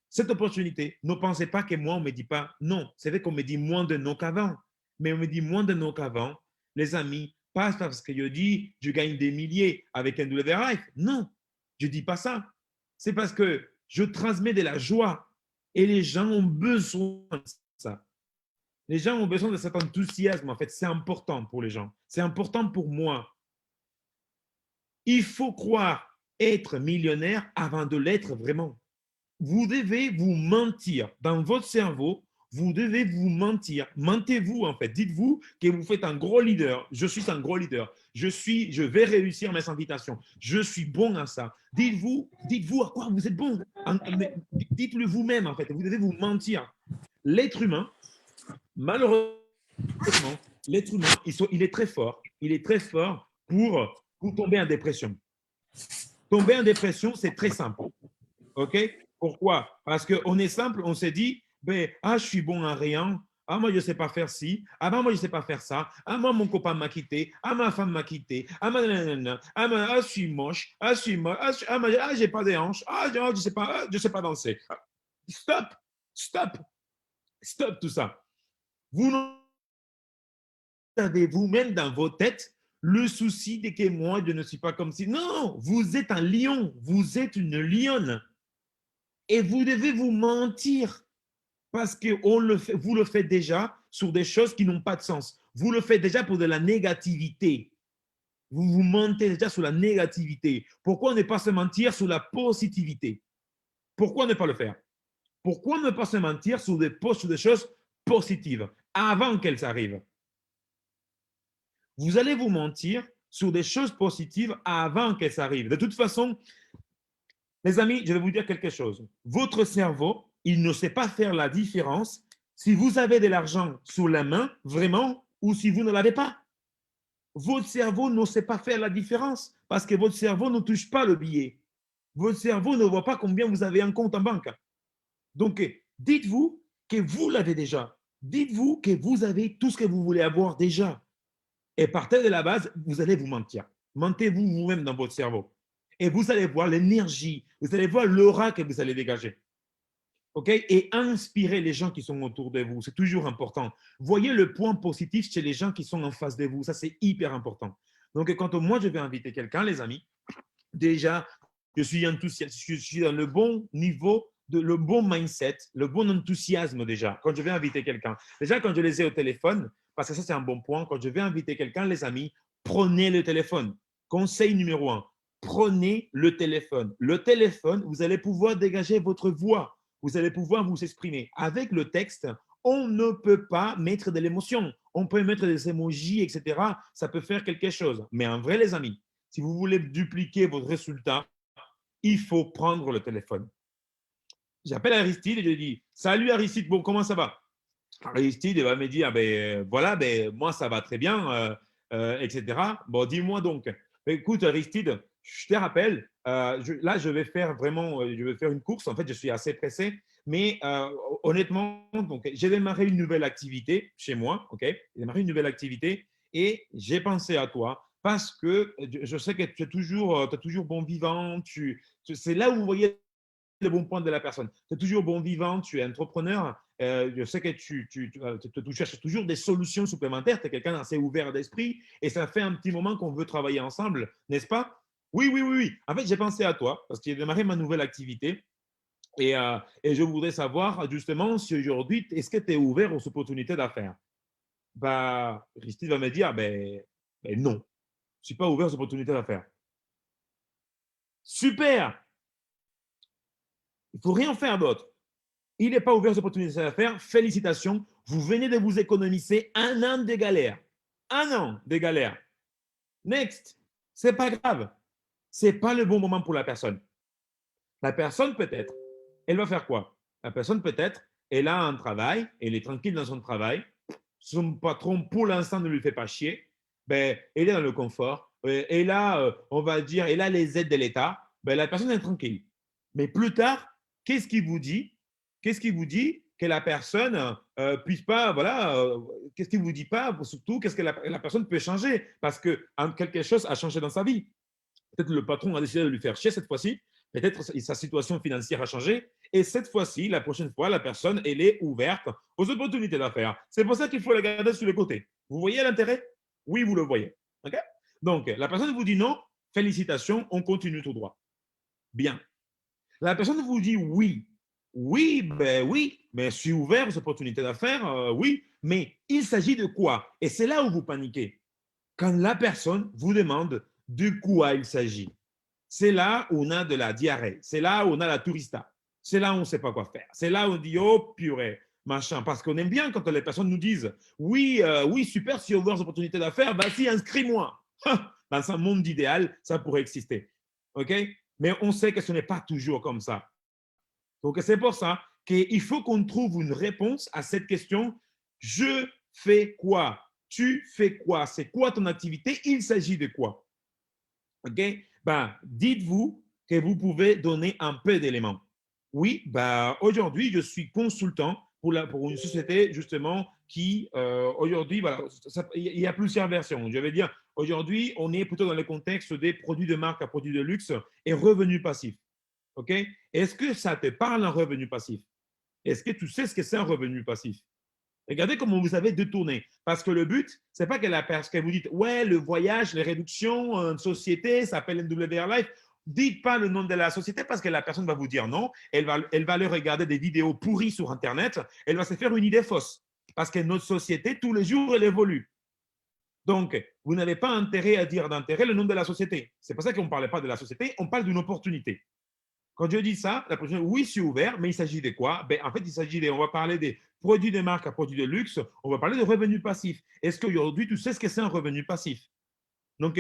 Cette opportunité, ne pensez pas que moi, on ne me dit pas non. C'est vrai qu'on me dit moins de non qu'avant, mais on me dit moins de non qu'avant. Les amis, pas parce que je dis je gagne des milliers avec un WRF. Non, je ne dis pas ça. C'est parce que je transmets de la joie et les gens ont besoin de ça. Les gens ont besoin de cet enthousiasme, en fait. C'est important pour les gens. C'est important pour moi. Il faut croire être millionnaire avant de l'être vraiment. Vous devez vous mentir dans votre cerveau. Vous devez vous mentir. Mentez-vous, en fait. Dites-vous que vous faites un gros leader. Je suis un gros leader. Je vais réussir mes invitations. Je suis bon à ça. Dites-vous à quoi vous êtes bon. Dites-le vous-même, en fait. Vous devez vous mentir. L'être humain, malheureusement, l'être humain, il est très fort. Il est très fort pour tomber en dépression. Tomber en dépression, c'est très simple. OK? Pourquoi? Parce qu'on est simple, on s'est dit, ben, je suis bon à rien. Ah, moi, je ne sais pas faire ci. Ah, ben, moi, je ne sais pas faire ça. Ah, moi, mon copain m'a quitté. Ah, ma femme m'a quitté. Ah, je suis moche. Ah, je suis moche. J'ai pas des hanches. Je ne sais pas danser. Stop. Stop. Stop tout ça. Vous avez vous-même dans vos têtes le souci de que moi, je ne suis pas comme si. Non, vous êtes un lion. Vous êtes une lionne. Et vous devez vous mentir parce que vous le faites déjà sur des choses qui n'ont pas de sens. Vous le faites déjà pour de la négativité. Vous vous mentez déjà sur la négativité. Pourquoi ne pas se mentir sur la positivité? Pourquoi ne pas le faire? Pourquoi ne pas se mentir sur des choses positives avant qu'elles arrivent? Vous allez vous mentir sur des choses positives avant qu'elles arrivent. De toute façon, les amis, je vais vous dire quelque chose. Votre cerveau, il ne sait pas faire la différence si vous avez de l'argent sous la main, vraiment, ou si vous ne l'avez pas. Votre cerveau ne sait pas faire la différence parce que votre cerveau ne touche pas le billet. Votre cerveau ne voit pas combien vous avez en compte en banque. Donc, dites-vous que vous l'avez déjà. Dites-vous que vous avez tout ce que vous voulez avoir déjà. Et partez de la base, vous allez vous mentir. Mentez-vous vous-même dans votre cerveau. Et vous allez voir l'énergie, vous allez voir l'aura que vous allez dégager. OK? Et inspirez les gens qui sont autour de vous. C'est toujours important. Voyez le point positif chez les gens qui sont en face de vous. Ça, c'est hyper important. Donc, quand moi, je vais inviter quelqu'un, les amis, déjà, je suis enthousiaste, je suis dans le bon niveau, le bon mindset, le bon enthousiasme déjà, quand je vais inviter quelqu'un. Déjà, quand je les ai au téléphone, parce que ça, c'est un bon point, quand je vais inviter quelqu'un, les amis, prenez le téléphone. Conseil numéro 1, prenez le téléphone. Le téléphone, vous allez pouvoir dégager votre voix. Vous allez pouvoir vous exprimer. Avec le texte, on ne peut pas mettre de l'émotion. On peut mettre des emojis, etc. Ça peut faire quelque chose. Mais en vrai, les amis, si vous voulez dupliquer votre résultat, il faut prendre le téléphone. J'appelle Aristide et je dis « Salut Aristide, bon, comment ça va ?» Aristide va me dire « Voilà, moi ça va très bien, etc. » Bon, dis-moi donc. Écoute Aristide, je te rappelle, là je vais faire une course. En fait, je suis assez pressé, mais honnêtement, donc, j'ai démarré une nouvelle activité chez moi, ok? J'ai démarré une nouvelle activité et j'ai pensé à toi parce que je sais que tu es toujours bon vivant. C'est là où vous voyez le bon point de la personne. Tu es toujours bon vivant, tu es entrepreneur. Je sais que tu cherches toujours des solutions supplémentaires. Tu es quelqu'un d'assez ouvert d'esprit et ça fait un petit moment qu'on veut travailler ensemble, n'est-ce pas? Oui, oui, oui, oui. En fait, j'ai pensé à toi parce que j'ai démarré ma nouvelle activité et je voudrais savoir justement si aujourd'hui, est-ce que tu es ouvert aux opportunités d'affaires? Christine va me dire, non, je ne suis pas ouvert aux opportunités d'affaires. Super! Il ne faut rien faire d'autre. Il n'est pas ouvert aux opportunités d'affaires. Félicitations. Vous venez de vous économiser 1 an de galère. 1 an de galère. Next. Ce n'est pas grave. Ce n'est pas le bon moment pour la personne. La personne, peut-être, elle va faire quoi? La personne, peut-être, elle a un travail, elle est tranquille dans son travail. Son patron, pour l'instant, ne lui fait pas chier. Elle est dans le confort. Et là, on va dire, elle a les aides de l'État. La personne est tranquille. Mais plus tard, qu'est-ce qui vous dit que la personne puisse pas, voilà, qu'est-ce qui vous dit pas, surtout, qu'est-ce que la personne peut changer parce que quelque chose a changé dans sa vie. Peut-être le patron a décidé de lui faire chier cette fois-ci, peut-être sa situation financière a changé, et cette fois-ci, la prochaine fois, la personne, elle est ouverte aux opportunités d'affaires. C'est pour ça qu'il faut la garder sur le côté. Vous voyez l'intérêt? Oui, vous le voyez. Okay? Donc, la personne vous dit non, félicitations, on continue tout droit. Bien. La personne vous dit oui. Oui, oui, mais je suis ouvert aux opportunités d'affaires, oui, mais il s'agit de quoi? Et c'est là où vous paniquez. Quand la personne vous demande de quoi il s'agit, c'est là où on a de la diarrhée, c'est là où on a la tourista, c'est là où on ne sait pas quoi faire, c'est là où on dit oh purée, machin, parce qu'on aime bien quand les personnes nous disent oui, oui, super, si on veut des opportunités d'affaires, vas-y, inscris-moi. Dans un monde idéal, ça pourrait exister. OK? Mais on sait que ce n'est pas toujours comme ça. Donc, c'est pour ça qu'il faut qu'on trouve une réponse à cette question. Je fais quoi? Tu fais quoi? C'est quoi ton activité? Il s'agit de quoi? OK? Ben, dites-vous que vous pouvez donner un peu d'éléments. Oui, ben, aujourd'hui, je suis consultant pour une société justement qui, aujourd'hui, voilà, il y a plusieurs versions. Je vais dire, aujourd'hui, on est plutôt dans le contexte des produits de marque à produits de luxe et revenus passifs. OK? Est-ce que ça te parle un revenu passif? Est-ce que tu sais ce que c'est un revenu passif? Regardez comment vous avez détourné. Parce que le but, ce n'est pas que la personne, que vous dites, ouais, le voyage, les réductions, une société, ça s'appelle NWR Life. Dites pas le nom de la société parce que la personne va vous dire non. Elle va aller regarder des vidéos pourries sur Internet. Elle va se faire une idée fausse. Parce que notre société, tous les jours, elle évolue. Donc, vous n'avez pas intérêt à dire d'intérêt le nom de la société. C'est pour ça qu'on ne parlait pas de la société, on parle d'une opportunité. Quand je dis ça, la prochaine, oui, c'est ouvert, mais il s'agit de quoi? Ben, en fait, il s'agit de, on va parler des produits de marque à produits de luxe, on va parler de revenus passifs. Est-ce qu'aujourd'hui, tu sais ce que c'est un revenu passif? Donc,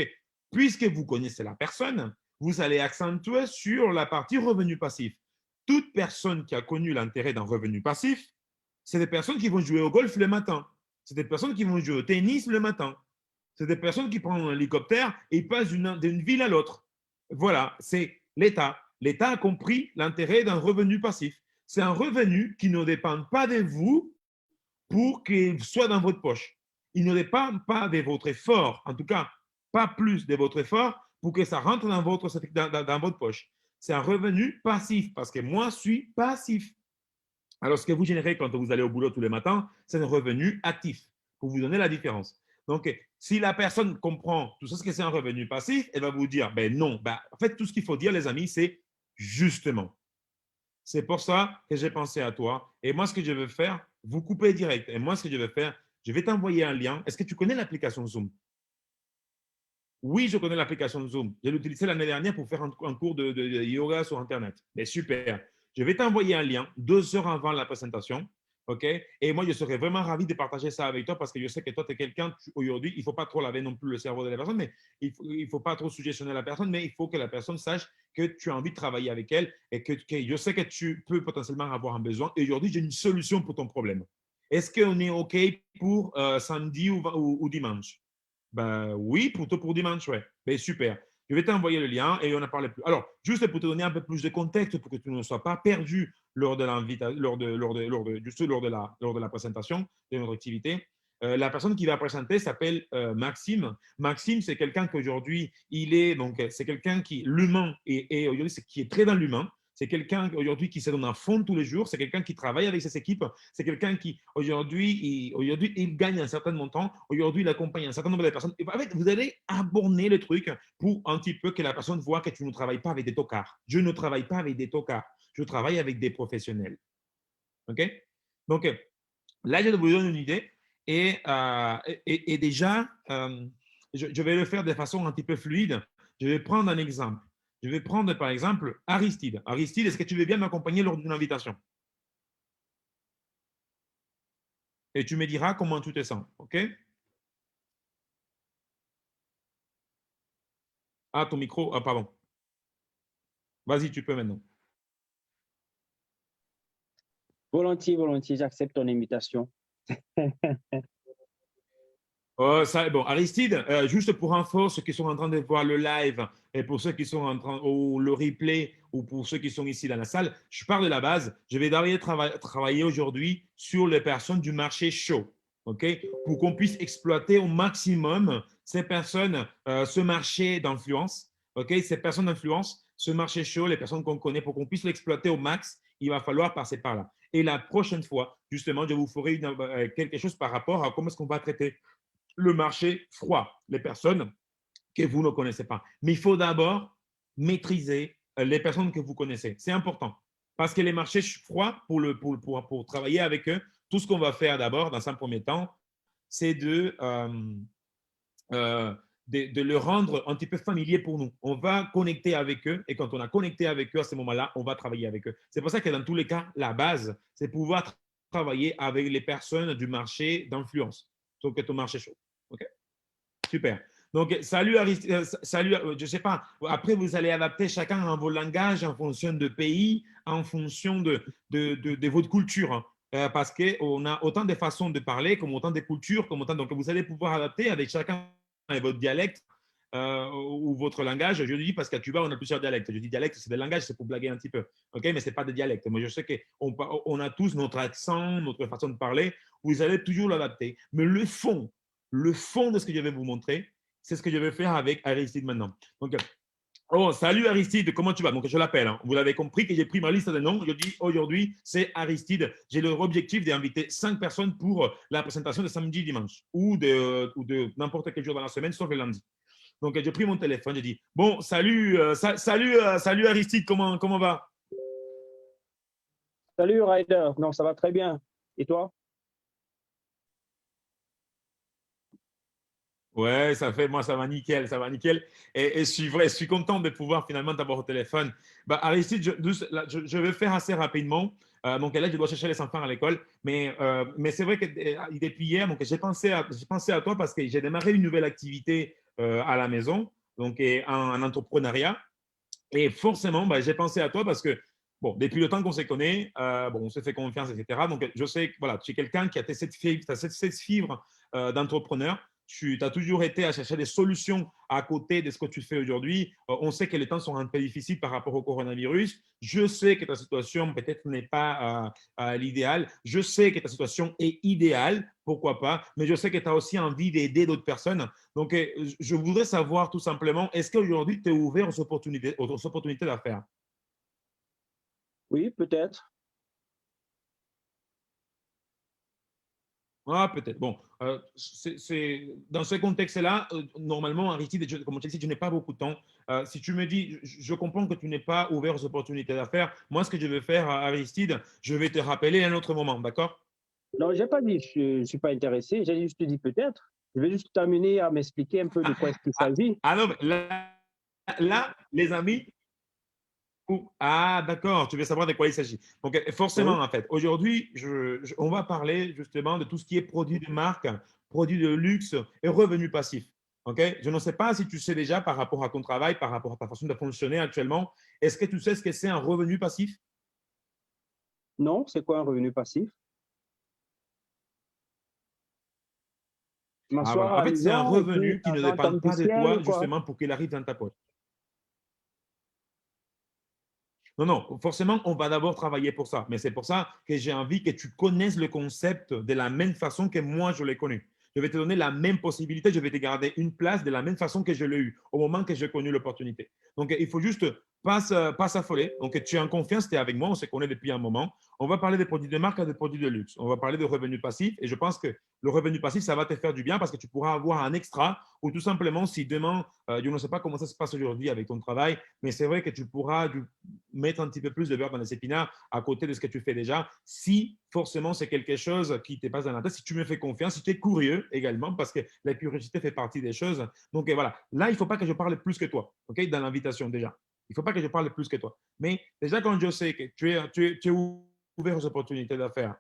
puisque vous connaissez la personne, vous allez accentuer sur la partie revenu passif. Toute personne qui a connu l'intérêt d'un revenu passif, c'est des personnes qui vont jouer au golf le matin. C'est des personnes qui vont jouer au tennis le matin. C'est des personnes qui prennent un hélicoptère et passent d'une ville à l'autre. Voilà, c'est l'État. L'État a compris l'intérêt d'un revenu passif. C'est un revenu qui ne dépend pas de vous pour qu'il soit dans votre poche. Il ne dépend pas de votre effort, en tout cas, pas plus de votre effort pour que ça rentre dans votre poche. C'est un revenu passif parce que moi, je suis passif. Alors, ce que vous générez quand vous allez au boulot tous les matins, c'est un revenu actif pour vous donner la différence. Donc, si la personne comprend tout ça, ce que c'est un revenu passif, elle va vous dire, ben non, ben, en fait, tout ce qu'il faut dire, les amis, c'est justement. C'est pour ça que j'ai pensé à toi. Et moi, ce que je veux faire, vous coupez direct. Et moi, ce que je vais faire, je vais t'envoyer un lien. Est-ce que tu connais l'application Zoom? Oui, je connais l'application Zoom. Je l'ai utilisée l'année dernière pour faire un cours de yoga sur Internet. Mais super. Je vais t'envoyer un lien 2 heures avant la présentation. OK? Et moi, je serais vraiment ravi de partager ça avec toi parce que je sais que toi, tu es quelqu'un, aujourd'hui, il ne faut pas trop laver non plus le cerveau de la personne, mais il ne faut pas trop suggestionner la personne, mais il faut que la personne sache que tu as envie de travailler avec elle et que je sais que tu peux potentiellement avoir un besoin. Et aujourd'hui, j'ai une solution pour ton problème. Est-ce qu'on est OK pour samedi ou dimanche? Ben oui, plutôt pour dimanche, ouais. Ben super. Je vais t'envoyer le lien et on en parle plus. Alors, juste pour te donner un peu plus de contexte pour que tu ne sois pas perdu lors de la présentation de notre activité. La personne qui va présenter s'appelle Maxime. Maxime, c'est quelqu'un qu'aujourd'hui, c'est quelqu'un qui, l'humain, et aujourd'hui, qui est très dans l'humain. C'est quelqu'un aujourd'hui qui se donne à fond tous les jours. C'est quelqu'un qui travaille avec ses équipes. C'est quelqu'un qui aujourd'hui, il gagne un certain montant. Aujourd'hui, il accompagne un certain nombre de personnes. Et en fait, vous allez abonner le truc pour un petit peu que la personne voit que tu ne travailles pas avec des tocards. Je ne travaille pas avec des tocards. Je travaille avec des professionnels. OK? Donc, là, je vous donne une idée. Et déjà, je vais le faire de façon un petit peu fluide. Je vais prendre un exemple. Je vais prendre par exemple Aristide. Aristide, est-ce que tu veux bien m'accompagner lors d'une invitation? Et tu me diras comment tu te sens. OK? Ah, ton micro. Ah, pardon. Vas-y, tu peux maintenant. Volontiers, volontiers, j'accepte ton invitation. Bon, Aristide, juste pour info, ceux qui sont en train de voir le live et pour ceux qui sont en train ou le replay ou pour ceux qui sont ici dans la salle, je pars de la base. Je vais d'abord travailler aujourd'hui sur les personnes du marché chaud, ok, pour qu'on puisse exploiter au maximum ces personnes, ce marché d'influence, ok, ces personnes d'influence, ce marché chaud, les personnes qu'on connaît, pour qu'on puisse l'exploiter au max. Il va falloir passer par là. Et la prochaine fois, justement, je vous ferai quelque chose par rapport à comment est-ce qu'on va traiter le marché froid, les personnes que vous ne connaissez pas. Mais il faut d'abord maîtriser les personnes que vous connaissez. C'est important. parce que les marchés froids, pour travailler avec eux, tout ce qu'on va faire d'abord, dans un premier temps, c'est de le rendre un petit peu familier pour nous. On va connecter avec eux et quand on a connecté avec eux, à ce moment-là, on va travailler avec eux. C'est pour ça que dans tous les cas, la base, c'est pouvoir travailler avec les personnes du marché d'influence. Donc, ton marché chaud. OK? Super. Donc, salut Aristide, salut, je ne sais pas. Après, vous allez adapter chacun en vos langages en fonction de pays, en fonction de votre culture. Hein. Parce qu'on a autant de façons de parler, comme autant de cultures, comme autant. Donc, vous allez pouvoir adapter avec chacun et votre dialecte ou votre langage. Je le dis parce qu'à Cuba, on a plusieurs dialectes. Je dis dialecte, c'est des langages, c'est pour blaguer un petit peu. OK, mais ce n'est pas des dialectes. Moi, je sais qu'on a tous notre accent, notre façon de parler. Vous allez toujours l'adapter. Mais le fond de ce que je vais vous montrer, c'est ce que je vais faire avec Aristide maintenant. Donc, oh, salut Aristide, comment tu vas? Donc, je l'appelle. Hein. Vous l'avez compris que j'ai pris ma liste de noms. Je dis aujourd'hui, c'est Aristide. J'ai l'objectif d'inviter 5 personnes pour la présentation de samedi, dimanche ou de n'importe quel jour dans la semaine, sauf le lundi. Donc, j'ai pris mon téléphone. J'ai dit, bon, salut, salut Aristide, comment va? Salut Ryder, non, ça va très bien. Et toi? Ouais, moi, ça va nickel, ça va nickel. Et je suis content de pouvoir finalement t'avoir au téléphone. Bah, Aristide, je vais faire assez rapidement. Donc là, je dois chercher les enfants à l'école. Mais c'est vrai que depuis hier, donc j'ai pensé à toi parce que j'ai démarré une nouvelle activité à la maison, donc en entrepreneuriat. Et forcément, bah, j'ai pensé à toi parce que, bon, depuis le temps qu'on se connaît, bon, on se fait confiance, etc. Donc, je sais que voilà, tu es quelqu'un qui a cette fibre d'entrepreneur. Tu as toujours été à chercher des solutions à côté de ce que tu fais aujourd'hui. On sait que les temps sont un peu difficiles par rapport au coronavirus. Je sais que ta situation peut-être n'est pas l'idéal. Je sais que ta situation est idéale, pourquoi pas, mais je sais que tu as aussi envie d'aider d'autres personnes. Donc, je voudrais savoir tout simplement, est-ce qu'aujourd'hui, tu es ouvert aux opportunités d'affaires? Oui, peut-être. Ah, peut-être. Bon, dans ce contexte-là, normalement, Aristide, comme je te dis, je n'ai pas beaucoup de temps. Si tu me dis, je comprends que tu n'es pas ouvert aux opportunités d'affaires. Moi, ce que je vais faire, Aristide, je vais te rappeler à un autre moment, d'accord? Non, j'ai pas dit que je ne suis pas intéressé, j'ai juste dit peut-être. Je vais juste t'amener à m'expliquer un peu de quoi est-ce qu'il Ah, s'agit. ah non, mais là, les amis, ah, d'accord, tu veux savoir de quoi il s'agit. Donc, forcément, Oui. en fait, aujourd'hui, on va parler justement de tout ce qui est produits de marque, produits de luxe et revenus passifs. Ok. Je ne sais pas si tu sais déjà par rapport à ton travail, par rapport à ta façon de fonctionner actuellement, est-ce que tu sais ce que c'est un revenu passif? Non, c'est quoi un revenu passif? Ah, M'asseoir voilà. à En la fait, c'est un maison et puis revenu qui ne l'argent dépend tombe du pas de ciel toi, ou quoi? justement, pour qu'il arrive dans ta poche. Non, non, forcément, on va d'abord travailler pour ça. Mais c'est pour ça que j'ai envie que tu connaisses le concept de la même façon que moi, je l'ai connu. Je vais te donner la même possibilité, je vais te garder une place de la même façon que je l'ai eu au moment que j'ai connu l'opportunité. Donc, il faut juste pas s'affoler. Donc, tu es en confiance, tu es avec moi, on se connaît depuis un moment. On va parler des produits de marque et des produits de luxe. On va parler de revenus passifs et je pense que le revenu passif, ça va te faire du bien parce que tu pourras avoir un extra ou tout simplement, si demain, je ne sais pas comment ça se passe aujourd'hui avec ton travail, mais c'est vrai que tu pourras mettre un petit peu plus de beurre dans les épinards à côté de ce que tu fais déjà, si forcément c'est quelque chose qui te passe dans la tête, si tu me fais confiance, si tu es curieux également, parce que la curiosité fait partie des choses. Donc voilà, là, il ne faut pas que je parle plus que toi, ok, dans l'invitation déjà. Il ne faut pas que je parle plus que toi. Mais déjà, quand je sais que tu es ouvert aux opportunités d'affaires,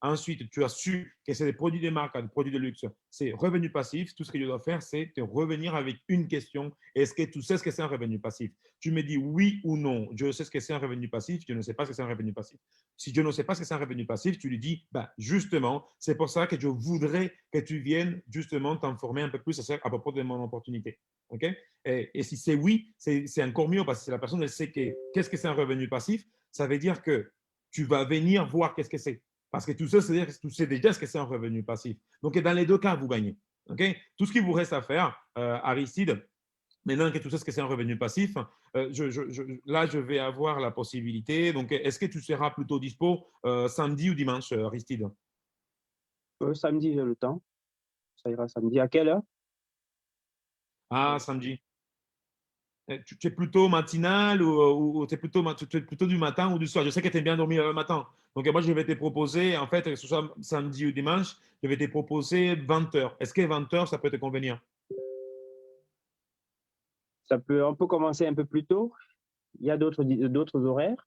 ensuite, tu as su que c'est des produits de marque, des produits de luxe, c'est revenu passif. Tout ce que je dois faire, c'est te revenir avec une question. Est-ce que tu sais ce que c'est un revenu passif? Tu me dis oui ou non. Je sais ce que c'est un revenu passif. Je ne sais pas ce que c'est un revenu passif. Si je ne sais pas ce que c'est un revenu passif, tu lui dis, bah, justement, c'est pour ça que je voudrais que tu viennes justement t'informer un peu plus à propos de mon opportunité. Okay? Et si c'est oui, c'est encore mieux parce que si la personne elle sait qu'est-ce que c'est un revenu passif, ça veut dire que tu vas venir voir qu'est-ce que c'est. Parce que tout ça, c'est-à-dire que tu sais déjà ce que c'est un revenu passif. Donc, dans les deux cas, vous gagnez. Okay? Tout ce qu'il vous reste à faire, Aristide, maintenant que tu sais ce que c'est un revenu passif, là, je vais avoir la possibilité. Donc, est-ce que tu seras plutôt dispo samedi ou dimanche, Aristide? Samedi, j'ai le temps. Ça ira samedi. À quelle heure? Ah, samedi. Tu es plutôt matinal ou tu es plutôt du matin ou du soir? Je sais que tu aimes bien dormir le matin. Donc, moi, je vais te proposer, en fait, que ce soit samedi ou dimanche, je vais te proposer 20 heures. Est-ce que 20 heures, ça peut te convenir? On peut commencer un peu plus tôt. Il y a d'autres horaires.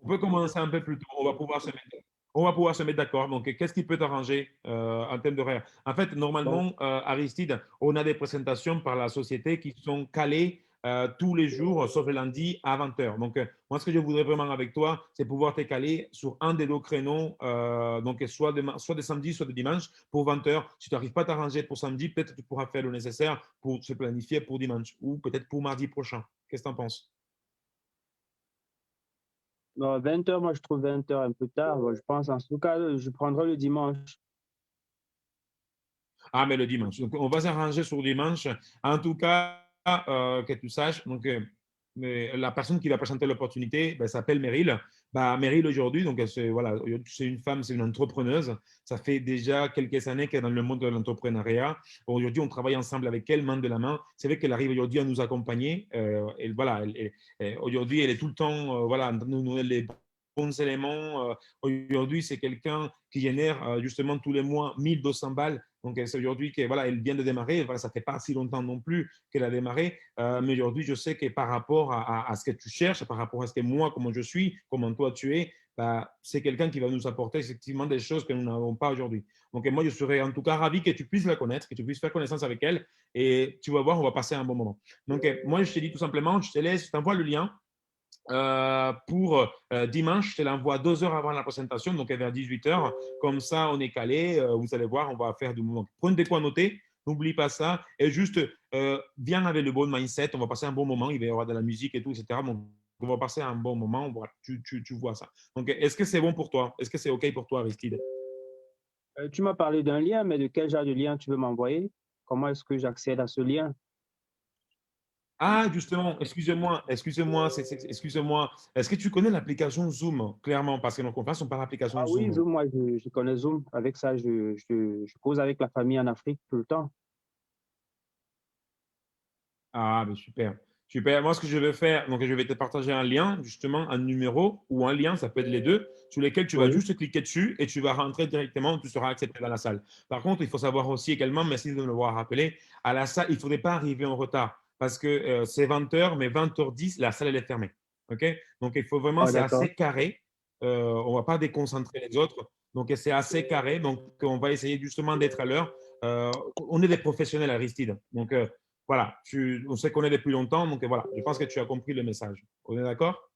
On peut commencer un peu plus tôt. On va pouvoir se mettre d'accord. Donc, qu'est-ce qui peut t'arranger en termes d'horaire? En fait, Bon, normalement, Aristide, on a des présentations par la société qui sont calées tous les jours, sauf le lundi à 20 heures. Donc, moi, ce que je voudrais vraiment avec toi, c'est pouvoir te caler sur un des deux créneaux, donc soit de samedi, soit de dimanche, pour 20 heures. Si tu n'arrives pas à t'arranger pour samedi, peut-être que tu pourras faire le nécessaire pour se planifier pour dimanche ou peut-être pour mardi prochain. Qu'est-ce que tu en penses? non, 20 heures, moi je trouve 20 heures un peu tard. Bon, je pense en tout cas, je prendrai le dimanche. Ah, mais le dimanche. Donc, on va s'arranger sur dimanche. En tout cas, que tu saches, donc, mais la personne qui va présenter l'opportunité ben, s'appelle Meryl. Bah, Meryl, aujourd'hui, donc, voilà, c'est une femme, c'est une entrepreneuse. Ça fait déjà quelques années qu'elle est dans le monde de l'entrepreneuriat. Aujourd'hui, on travaille ensemble avec elle, main de la main. C'est vrai qu'elle arrive aujourd'hui à nous accompagner. Et voilà, aujourd'hui, elle est tout le temps voilà, nous donner les bons éléments. Aujourd'hui, c'est quelqu'un qui génère justement tous les mois 1200 balles. Donc, c'est aujourd'hui que voilà, elle vient de démarrer. Voilà, ça fait pas si longtemps non plus qu'elle a démarré. Mais aujourd'hui, je sais que par rapport à ce que tu cherches, par rapport à ce que moi, comment je suis, comment toi tu es, bah, c'est quelqu'un qui va nous apporter effectivement des choses que nous n'avons pas aujourd'hui. Donc, moi, je serais en tout cas ravi que tu puisses la connaître, que tu puisses faire connaissance avec elle. Et tu vas voir, on va passer un bon moment. Donc, moi, je te dis tout simplement, je te laisse, je t'envoie le lien pour dimanche. Je te l'envoie 2 heures avant la présentation, donc vers 18 heures. Comme ça, on est calé. Vous allez voir, on va faire du mouvement. Prenez des quoi noter. N'oublie pas ça. Et juste, viens avec le bon mindset. On va passer un bon moment. Il va y avoir de la musique et tout, etc. Donc, on va passer un bon moment. Voilà, tu vois ça. Donc, est-ce que c'est bon pour toi? Est-ce que c'est OK pour toi, Aristide? Tu m'as parlé d'un lien, mais de quel genre de lien tu veux m'envoyer? Comment est-ce que j'accède à ce lien? Ah, justement, excusez-moi. Est-ce que tu connais l'application Zoom, clairement? Parce que nos conférences sont par l'application Ah oui, Zoom. Zoom, moi je connais Zoom. Avec ça, je cause avec la famille en Afrique tout le temps. Ah, mais super. Super. Moi, ce que je vais faire, donc je vais te partager un lien, justement, un numéro ou un lien, ça peut être les deux, sur lesquels tu vas Oui. juste cliquer dessus et tu vas rentrer directement, tu seras accepté dans la salle. Par contre, il faut savoir aussi également, merci de me l'avoir rappelé, à la salle, il ne faudrait pas arriver en retard parce que c'est 20 heures, mais 20h10, la salle, elle est fermée. OK? Donc, il faut vraiment, Ah, c'est d'accord. assez carré. On ne va pas déconcentrer les autres. Donc, c'est assez carré. Donc, on va essayer justement d'être à l'heure. On est des professionnels, Aristide. Donc, voilà, on se connaît depuis longtemps, donc voilà, je pense que tu as compris le message. On est d'accord?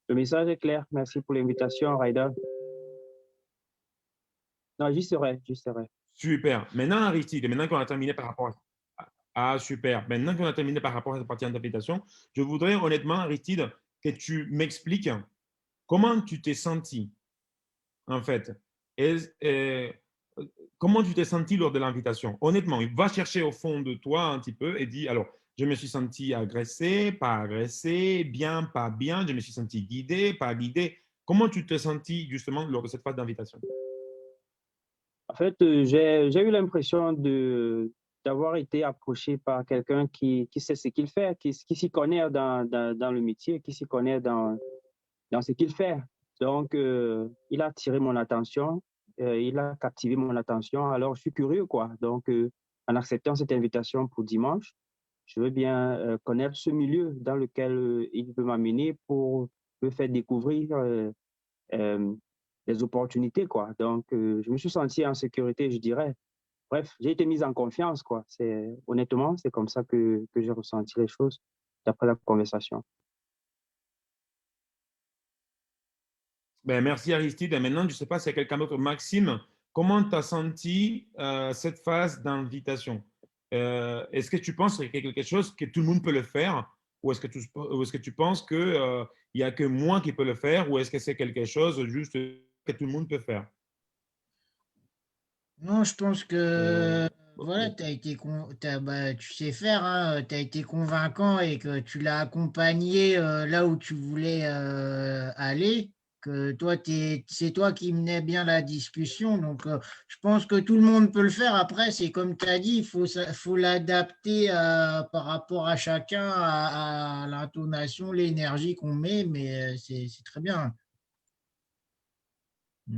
Le message est clair. Merci pour l'invitation, Raida. Non, j'y serai, j'y serai. Super. Maintenant, Aristide, maintenant qu'on a terminé par rapport à... Ah, super. Maintenant qu'on a terminé par rapport à cette partie d'interprétation, je voudrais honnêtement, Aristide, que tu m'expliques comment tu t'es senti, en fait. Et, euh, comment tu t'es senti lors de l'invitation? Honnêtement, il va chercher au fond de toi un petit peu et dit, alors, je me suis senti agressé, pas agressé, bien, pas bien, je me suis senti guidé, pas guidé. Comment tu t'es senti justement lors de cette phase d'invitation? En fait, j'ai eu l'impression d'avoir été approché par quelqu'un qui sait ce qu'il fait, qui s'y connaît dans le métier, qui s'y connaît dans ce qu'il fait. Donc, il a attiré mon attention, il a captivé mon attention. Alors, je suis curieux, quoi. Donc, en acceptant cette invitation pour dimanche, je veux bien connaître ce milieu dans lequel il veut m'amener pour me faire découvrir euh, les opportunités, quoi. Donc, je me suis senti en sécurité, je dirais. Bref, j'ai été mise en confiance, quoi. Honnêtement, c'est comme ça que j'ai ressenti les choses d'après la conversation. Ben, merci Aristide. Et maintenant, je ne sais pas s'il y a quelqu'un d'autre. Maxime, comment tu as senti cette phase d'invitation? Est-ce que tu penses que c'est quelque chose que tout le monde peut le faire? Ou est-ce que tu penses qu'il n'y a que moi qui peux le faire? Ou est-ce que c'est quelque chose juste que tout le monde peut faire? Non, je pense Euh, que voilà, bah, tu sais faire, hein, tu as été convaincant et que tu l'as accompagné là où tu voulais aller. que toi, c'est toi qui menais bien la discussion. Donc, je pense que tout le monde peut le faire. Après, c'est comme tu as dit, faut l'adapter par rapport à chacun, à l'intonation, l'énergie qu'on met, mais c'est très bien.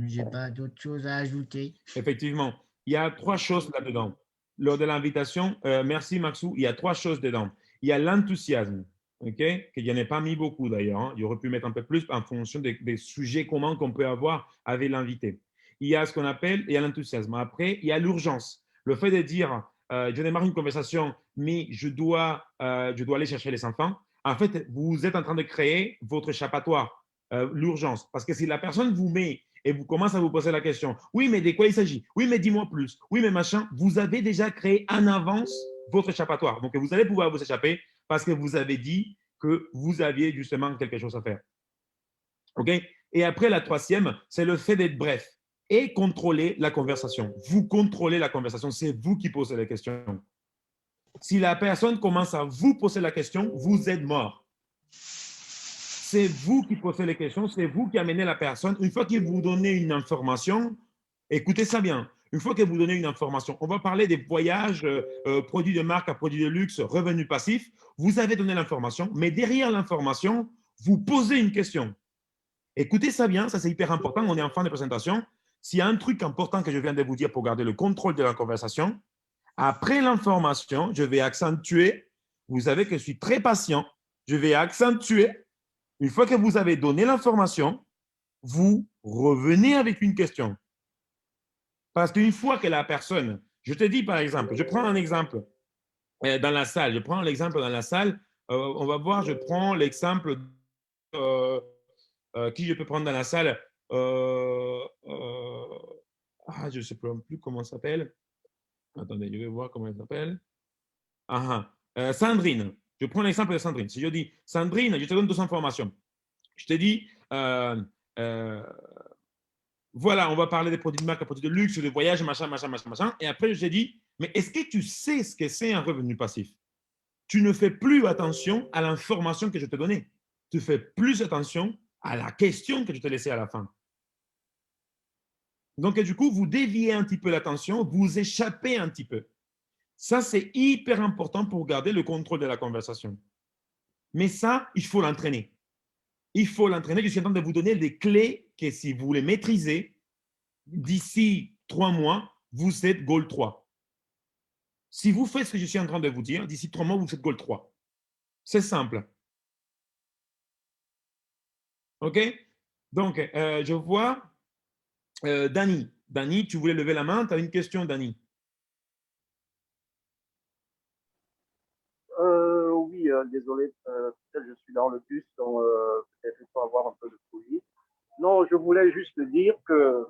J'ai pas d'autres choses à ajouter. Effectivement, il y a trois choses là-dedans. Lors de l'invitation, merci Maxou, il y a trois choses dedans. Il y a l'enthousiasme, ok, qu'il n'y en ait pas mis beaucoup d'ailleurs. Hein. Il aurait pu mettre un peu plus en fonction des sujets communs qu'on peut avoir avec l'invité. Il y a ce qu'on appelle, il y a l'enthousiasme. Après, il y a l'urgence. Le fait de dire, je démarre une conversation, mais je dois aller chercher les enfants. En fait, vous êtes en train de créer votre échappatoire, l'urgence. Parce que si la personne vous met et vous commencez à vous poser la question, oui, mais de quoi il s'agit? Oui, mais dis-moi plus. Oui, mais machin, vous avez déjà créé en avance votre échappatoire. Donc, vous allez pouvoir vous échapper parce que vous avez dit que vous aviez justement quelque chose à faire. OK? Et après, la troisième, c'est le fait d'être bref et contrôler la conversation. Vous contrôlez la conversation, c'est vous qui posez les questions. Si la personne commence à vous poser la question, vous êtes mort. C'est vous qui posez les questions, c'est vous qui amenez la personne. Une fois que vous donnez une information, écoutez ça bien. Une fois que vous donnez une information, on va parler des voyages, produits de marque à produits de luxe, revenus passifs. Vous avez donné l'information, mais derrière l'information, vous posez une question. Écoutez ça bien, ça c'est hyper important. On est en fin de présentation. S'il y a un truc important que je viens de vous dire pour garder le contrôle de la conversation, après l'information, je vais accentuer. Vous savez que je suis très patient. Je vais accentuer. Une fois que vous avez donné l'information, vous revenez avec une question. Parce qu'une fois que la personne, je te dis par exemple, je prends un exemple dans la salle, je prends l'exemple dans la salle, on va voir, je prends l'exemple, qui je peux prendre dans la salle, je ne sais plus comment ça s'appelle. Attendez, je vais voir comment elle s'appelle. Sandrine. Je prends l'exemple de Sandrine. Si je dis, Sandrine, je te donne 200 informations. Je te dis, voilà, on va parler des produits de marque, des produits de luxe, de voyage, machin, machin, machin, machin. Et après, je t'ai dit, mais est-ce que tu sais ce que c'est un revenu passif? Tu ne fais plus attention à l'information que je te donnais. Tu fais plus attention à la question que je t'ai laissée à la fin. Donc, du coup, vous déviez un petit peu l'attention, vous échappez un petit peu. Ça, c'est hyper important pour garder le contrôle de la conversation. Mais ça, il faut l'entraîner. Il faut l'entraîner. Je suis en train de vous donner des clés que si vous les maîtrisez, d'ici 3 mois, vous êtes Goal 3. Si vous faites ce que je suis en train de vous dire, d'ici 3 mois, vous êtes Goal 3. C'est simple. OK? Donc, je vois Dani. Dani, tu voulais lever la main. Tu as une question, Dani? Oui, désolé, peut-être je suis dans le bus, donc peut-être il faut avoir un peu de courrier. Non, je voulais juste dire que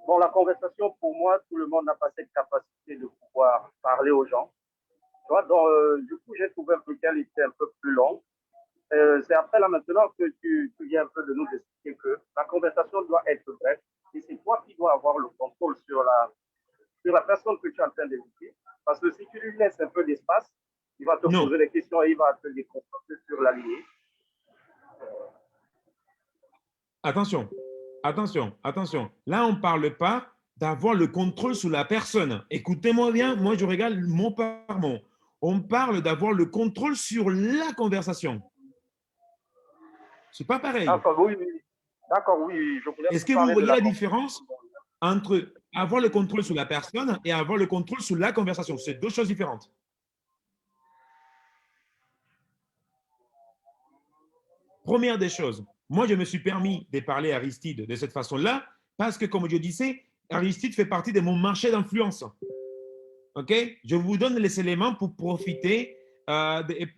bon, la conversation, pour moi, tout le monde n'a pas cette capacité de pouvoir parler aux gens. Tu vois, donc, du coup, j'ai trouvé qu'elle était un peu plus longue. C'est après là maintenant que tu viens un peu de nous expliquer que la conversation doit être brève et c'est toi qui dois avoir le contrôle sur la personne que tu es en train d'écouter. Parce que si tu lui laisses un peu d'espace, il va te poser des questions et il va te les confronter sur la lignée. Attention, attention, attention. Là, on ne parle pas d'avoir le contrôle sur la personne. Écoutez-moi bien, moi je regarde mot par mot. On parle d'avoir le contrôle sur la conversation. C'est pas pareil. D'accord, oui, oui. D'accord, oui. Est-ce que vous voyez la différence entre avoir le contrôle sur la personne et avoir le contrôle sur la conversation? C'est deux choses différentes. Première des choses, moi je me suis permis de parler à Aristide de cette façon-là parce que, comme je disais, Aristide fait partie de mon marché d'influence. OK? Je vous donne les éléments pour profiter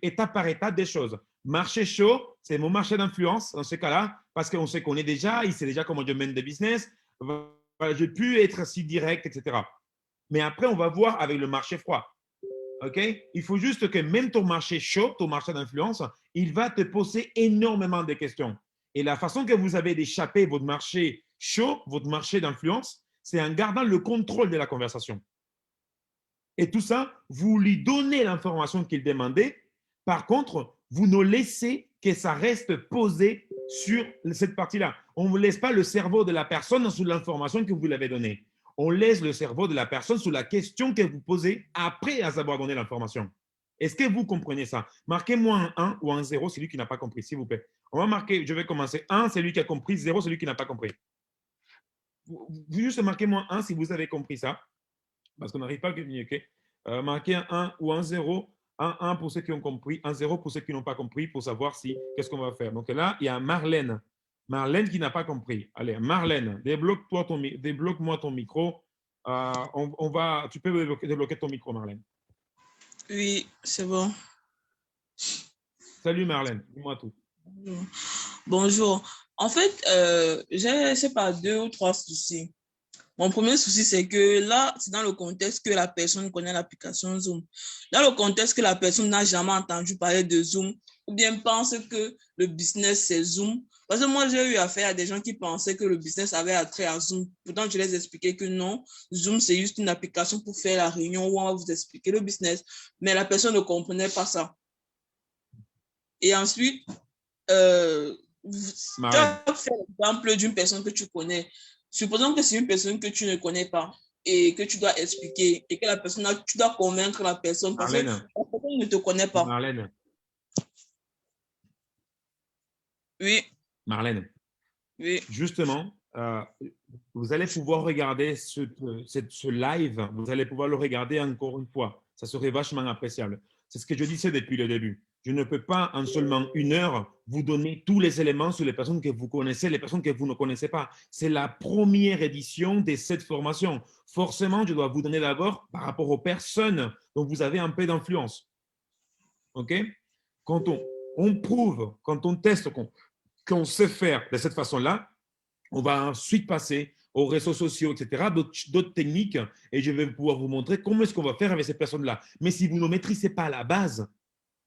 étape par étape des choses. Marché chaud, c'est mon marché d'influence dans ce cas-là, parce qu'on se connaît déjà, il sait déjà comment je mène des business, je peux être si direct, etc. Mais après, on va voir avec le marché froid. OK? Il faut juste que même ton marché chaud, ton marché d'influence, il va te poser énormément de questions. Et la façon que vous avez d'échapper votre marché chaud, votre marché d'influence, c'est en gardant le contrôle de la conversation. Et tout ça, vous lui donnez l'information qu'il demandait. Par contre, vous ne laissez que ça reste posé sur cette partie-là. On ne laisse pas le cerveau de la personne sous l'information que vous lui avez donnée. On laisse le cerveau de la personne sous la question que vous posez après avoir donné l'information. Est-ce que vous comprenez ça? Marquez-moi un 1 ou un 0, c'est lui qui n'a pas compris, s'il vous plaît. On va marquer, je vais commencer. 1, c'est lui qui a compris. 0, c'est lui qui n'a pas compris. Vous juste marquez-moi 1 si vous avez compris ça, parce qu'on n'arrive pas à communiquer. Marquez un 1 ou un 0. Un 1 pour ceux qui ont compris, un 0 pour ceux qui n'ont pas compris, pour savoir si qu'est-ce qu'on va faire. Donc là, il y a Marlène. Marlène qui n'a pas compris. Allez, Marlène, débloque-moi ton micro. Tu peux débloquer ton micro, Marlène. Oui, c'est bon. Salut Marlène, dis-moi tout. Bonjour. En fait, j'ai, je sais pas, 2 ou 3 soucis. Mon premier souci, c'est que là, c'est dans le contexte que la personne connaît l'application Zoom. Dans le contexte que la personne n'a jamais entendu parler de Zoom, ou bien pense que le business, c'est Zoom. Parce que moi, j'ai eu affaire à des gens qui pensaient que le business avait attrait à Zoom. Pourtant, je les expliquais que non, Zoom, c'est juste une application pour faire la réunion où on va vous expliquer le business. Mais la personne ne comprenait pas ça. Et ensuite, tu as fait l'exemple d'une personne que tu connais. Supposons que c'est une personne que tu ne connais pas et que tu dois expliquer et que la personne, tu dois convaincre la personne parce que la personne ne te connaît pas. Marlène. Oui. Marlène. Oui. Justement, vous allez pouvoir regarder ce live, vous allez pouvoir le regarder encore une fois. Ça serait vachement appréciable. C'est ce que je disais depuis le début. Je ne peux pas en seulement 1 heure vous donner tous les éléments sur les personnes que vous connaissez, les personnes que vous ne connaissez pas. C'est la première édition de cette formation. Forcément, je dois vous donner d'abord par rapport aux personnes dont vous avez un peu d'influence. OK? Quand on prouve, quand on teste qu'on sait faire de cette façon-là, on va ensuite passer aux réseaux sociaux, etc., d'autres techniques, et je vais pouvoir vous montrer comment est-ce qu'on va faire avec ces personnes-là. Mais si vous ne maîtrisez pas la base,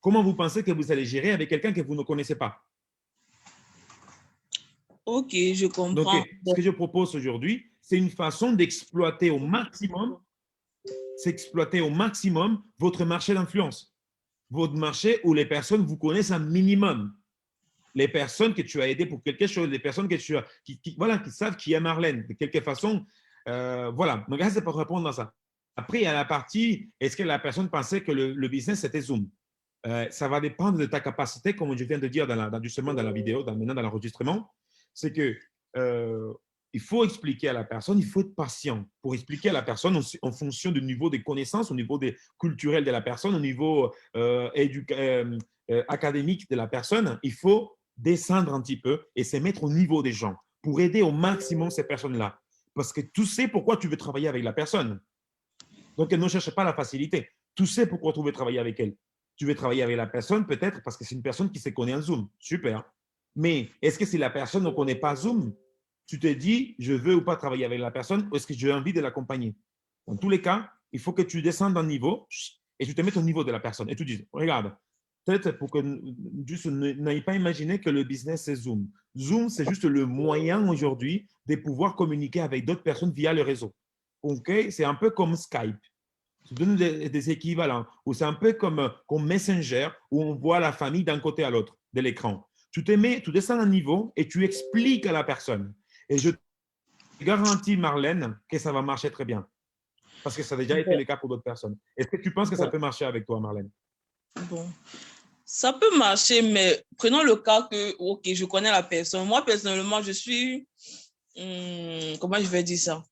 comment vous pensez que vous allez gérer avec quelqu'un que vous ne connaissez pas? Ok, je comprends. Donc, ce que je propose aujourd'hui, c'est une façon d'exploiter au maximum votre marché d'influence, votre marché où les personnes vous connaissent un minimum. Les personnes que tu as aidées pour quelque chose, les personnes que tu as, qui savent qui est Marlène, de quelque façon. Voilà, donc ça, c'est pour répondre à ça. Après, il y a la partie, est-ce que la personne pensait que le business, c'était Zoom? Ça va dépendre de ta capacité, comme je viens de dire justement dans la vidéo, maintenant dans l'enregistrement. C'est que il faut expliquer à la personne, il faut être patient pour expliquer à la personne en fonction du niveau des connaissances, au niveau culturel de la personne, au niveau académique de la personne. Il faut descendre un petit peu et se mettre au niveau des gens pour aider au maximum ces personnes-là. Parce que tu sais pourquoi tu veux travailler avec la personne. Donc, ne cherche pas la facilité. Tu sais pourquoi tu veux travailler avec elle. Tu veux travailler avec la personne peut-être parce que c'est une personne qui se connaît en Zoom. Super. Mais est-ce que si la personne ne connaît pas Zoom, tu te dis, je veux ou pas travailler avec la personne ou est-ce que j'ai envie de l'accompagner? Dans tous les cas, il faut que tu descendes d'un niveau et tu te mettes au niveau de la personne et tu dis, regarde, peut-être pour que juste n'aille pas imaginer que le business, c'est Zoom. Zoom, c'est juste le moyen aujourd'hui de pouvoir communiquer avec d'autres personnes via le réseau. Okay? C'est un peu comme Skype. Je donne des équivalents. Ou c'est un peu comme Messenger, où on voit la famille d'un côté à l'autre de l'écran. Tu descends un niveau et tu expliques à la personne. Et je te garantis, Marlène, que ça va marcher très bien. Parce que ça a déjà été le cas pour d'autres personnes. Est-ce que tu penses que ça peut marcher avec toi, Marlène? Bon. Ça peut marcher, mais prenons le cas que, ok, je connais la personne. Moi, personnellement, je suis... comment je vais dire ça?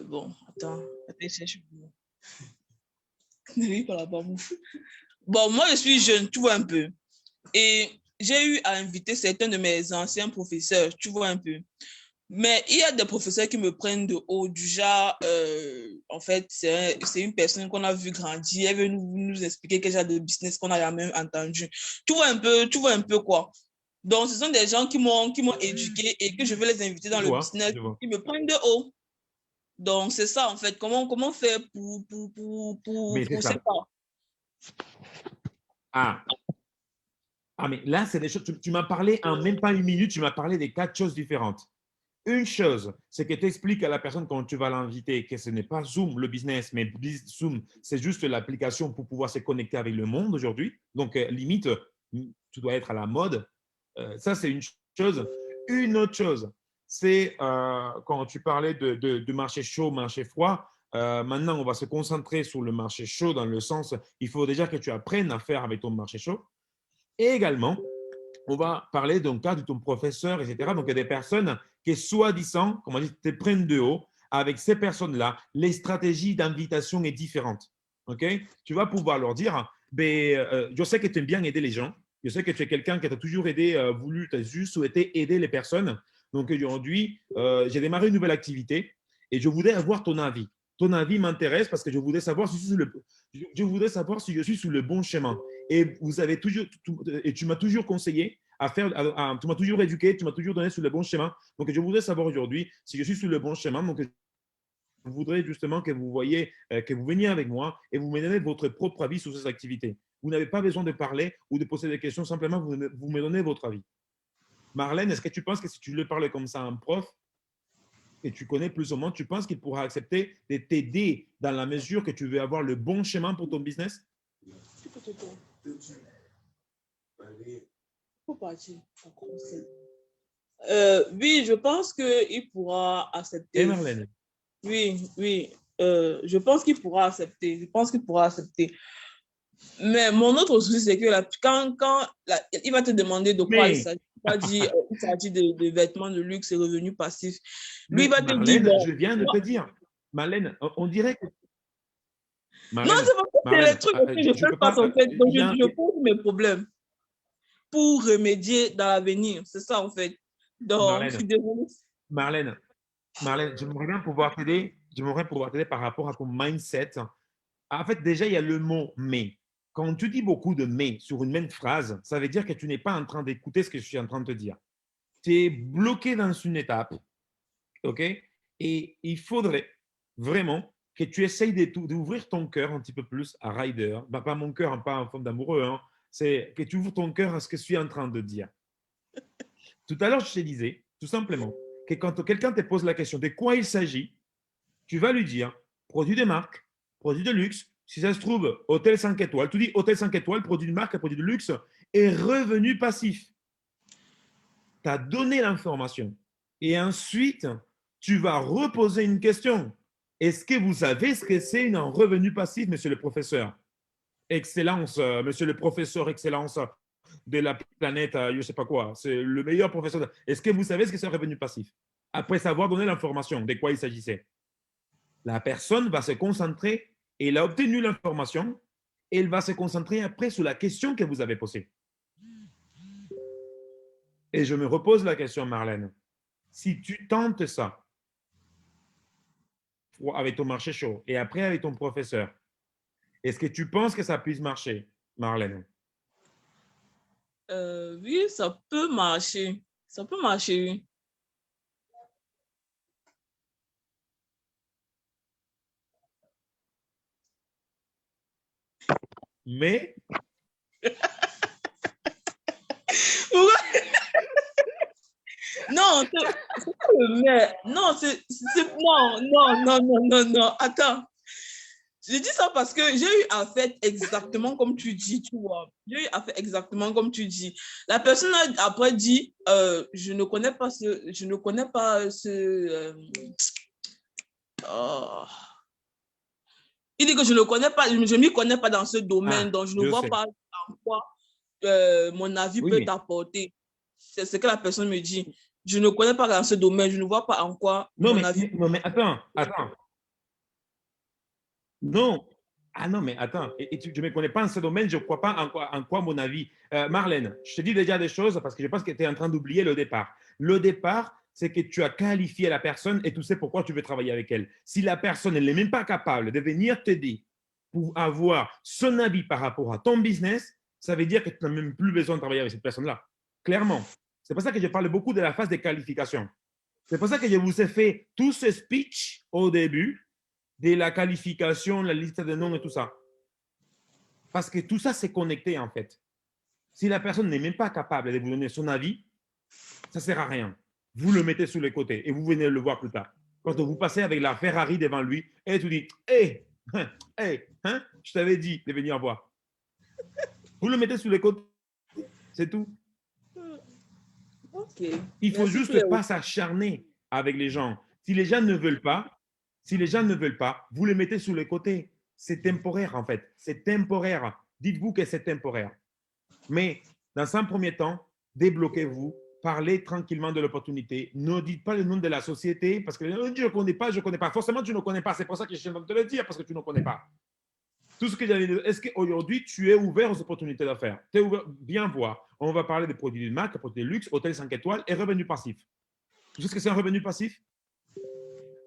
Bon, attends. Bon, moi, je suis jeune, tu vois un peu. Et j'ai eu à inviter certains de mes anciens professeurs, tu vois un peu. Mais il y a des professeurs qui me prennent de haut, du genre, en fait, c'est une personne qu'on a vu grandir, elle veut nous expliquer quel genre de business qu'on a jamais entendu. Tu vois un peu quoi. Donc, ce sont des gens qui m'ont éduqué et que je veux les inviter dans le business, qui me prennent de haut. Donc, c'est ça, en fait. Comment faire pour ça? Mais là, c'est des choses. Tu m'as parlé en même pas 1 minute, tu m'as parlé des 4 choses différentes. Une chose, c'est que tu expliques à la personne quand tu vas l'inviter que ce n'est pas Zoom le business, mais Zoom, c'est juste l'application pour pouvoir se connecter avec le monde aujourd'hui. Donc, limite, tu dois être à la mode. Ça, c'est une chose. Une autre chose, c'est quand tu parlais de marché chaud, marché froid, maintenant, on va se concentrer sur le marché chaud dans le sens, il faut déjà que tu apprennes à faire avec ton marché chaud. Et également, on va parler d'un cas de ton professeur, etc. Donc, il y a des personnes qui, soi-disant, comme on dit, te prennent de haut. Avec ces personnes-là, les stratégies d'invitation sont différentes. Okay? Tu vas pouvoir leur dire, je sais que tu aimes bien aider les gens. Je sais que tu es quelqu'un qui t'a toujours aidé, tu as juste souhaité aider les personnes. Donc, aujourd'hui, j'ai démarré une nouvelle activité et je voudrais avoir ton avis. Ton avis m'intéresse parce que je voudrais savoir si je suis sur le bon chemin. Et vous avez toujours, et tu m'as toujours conseillé à faire, tu m'as toujours éduqué, tu m'as toujours donné sur le bon chemin. Donc, je voudrais savoir aujourd'hui si je suis sur le bon chemin. Donc, je voudrais justement que vous voyez, que vous veniez avec moi et vous me donnez votre propre avis sur ces activités. Vous n'avez pas besoin de parler ou de poser des questions, simplement vous me donnez votre avis. Marlène, est-ce que tu penses que si tu lui parles comme ça à un prof, et tu connais plus ou moins, tu penses qu'il pourra accepter de t'aider dans la mesure que tu veux avoir le bon chemin pour ton business? Oui, je pense qu'il pourra accepter. Et Marlène? Oui, je pense qu'il pourra accepter. Mais mon autre souci, c'est que il va te demander de quoi il s'agit. Il s'agit de vêtements de luxe et revenus passifs. Lui, il va te dire… Marlène, je viens de te dire. Marlène, on dirait que… Marlène, non, c'est parce que c'est les trucs que je fais face en fait. Donc, je pose mes problèmes pour remédier dans l'avenir. C'est ça, en fait. Donc, Marlène, j'aimerais bien pouvoir t'aider. J'aimerais pouvoir t'aider par rapport à ton mindset. En fait, déjà, il y a le mot « mais ». Quand tu dis beaucoup de « mais » sur une même phrase, ça veut dire que tu n'es pas en train d'écouter ce que je suis en train de te dire. Tu es bloqué dans une étape, OK? Et il faudrait vraiment que tu essayes d'ouvrir ton cœur un petit peu plus à Ryder. Bah, pas mon cœur, pas en forme d'amoureux. Hein. C'est que tu ouvres ton cœur à ce que je suis en train de dire. Tout à l'heure, je te disais, tout simplement, que quand quelqu'un te pose la question de quoi il s'agit, tu vas lui dire produit de marque, produit de luxe. Si ça se trouve, hôtel 5 étoiles, tu dis hôtel 5 étoiles, produit de marque, produit de luxe et revenu passif. Tu as donné l'information. Et ensuite, tu vas reposer une question. Est-ce que vous savez ce que c'est un revenu passif, monsieur le professeur? Excellence, monsieur le professeur, excellence de la planète, je ne sais pas quoi. C'est le meilleur professeur. Est-ce que vous savez ce que c'est un revenu passif? Après savoir donner l'information de quoi il s'agissait. La personne va se concentrer, et elle a obtenu l'information, et elle va se concentrer après sur la question que vous avez posée. Et je me repose la question, Marlène. Si tu tentes ça avec ton marché chaud et après avec ton professeur, est-ce que tu penses que ça puisse marcher, Marlène? Oui, ça peut marcher. Ça peut marcher, oui. Mais… Non, non, attends. Je dis ça parce que j'ai eu à faire exactement comme tu dis, tu vois. J'ai eu à faire exactement comme tu dis. La personne a après dit, je ne connais pas ce, il dit que je ne connais pas, je ne m'y connais pas dans ce domaine, donc je ne vois pas en quoi mon avis peut t'apporter. C'est ce que la personne me dit. Je ne connais pas dans ce domaine, je ne vois pas en quoi mon avis… Non, mais attends. Non. Ah non, mais attends. Je ne me connais pas en ce domaine, je ne crois pas en quoi mon avis. Marlène, je te dis déjà des choses parce que je pense que tu es en train d'oublier le départ. Le départ, c'est que tu as qualifié la personne et tu sais pourquoi tu veux travailler avec elle. Si la personne n'est même pas capable de venir t'aider pour avoir son avis par rapport à ton business, ça veut dire que tu n'as même plus besoin de travailler avec cette personne-là. Clairement. C'est pour ça que je parle beaucoup de la phase de qualification. C'est pour ça que je vous ai fait tout ce speech au début de la qualification, la liste de noms et tout ça. Parce que tout ça, c'est connecté en fait. Si la personne n'est même pas capable de vous donner son avis, ça ne sert à rien. Vous le mettez sur les côtés et vous venez le voir plus tard. Quand vous passez avec la Ferrari devant lui et tu dis « Hey, je t'avais dit de venir voir. » Vous le mettez sur les côtés, c'est tout. Ok. Il faut Merci juste Cléo. pas s'acharner avec les gens. Si les gens ne veulent pas, vous les mettez sur les côtés. C'est temporaire, en fait. C'est temporaire. Dites-vous que c'est temporaire. Mais dans un premier temps, débloquez-vous, parlez tranquillement de l'opportunité. Ne dites pas le nom de la société parce que je ne connais pas, je ne connais pas. Forcément, tu ne connais pas. C'est pour ça que je suis en train de te le dire parce que tu ne connais pas. Tout ce que j'allais dire, est-ce qu'aujourd'hui, tu es ouvert aux opportunités d'affaires? Tu es ouvert, bien voir. On va parler des produits de marque, des produits de luxe, hôtel 5 étoiles et revenus passifs. Tu sais ce que c'est un revenu passif?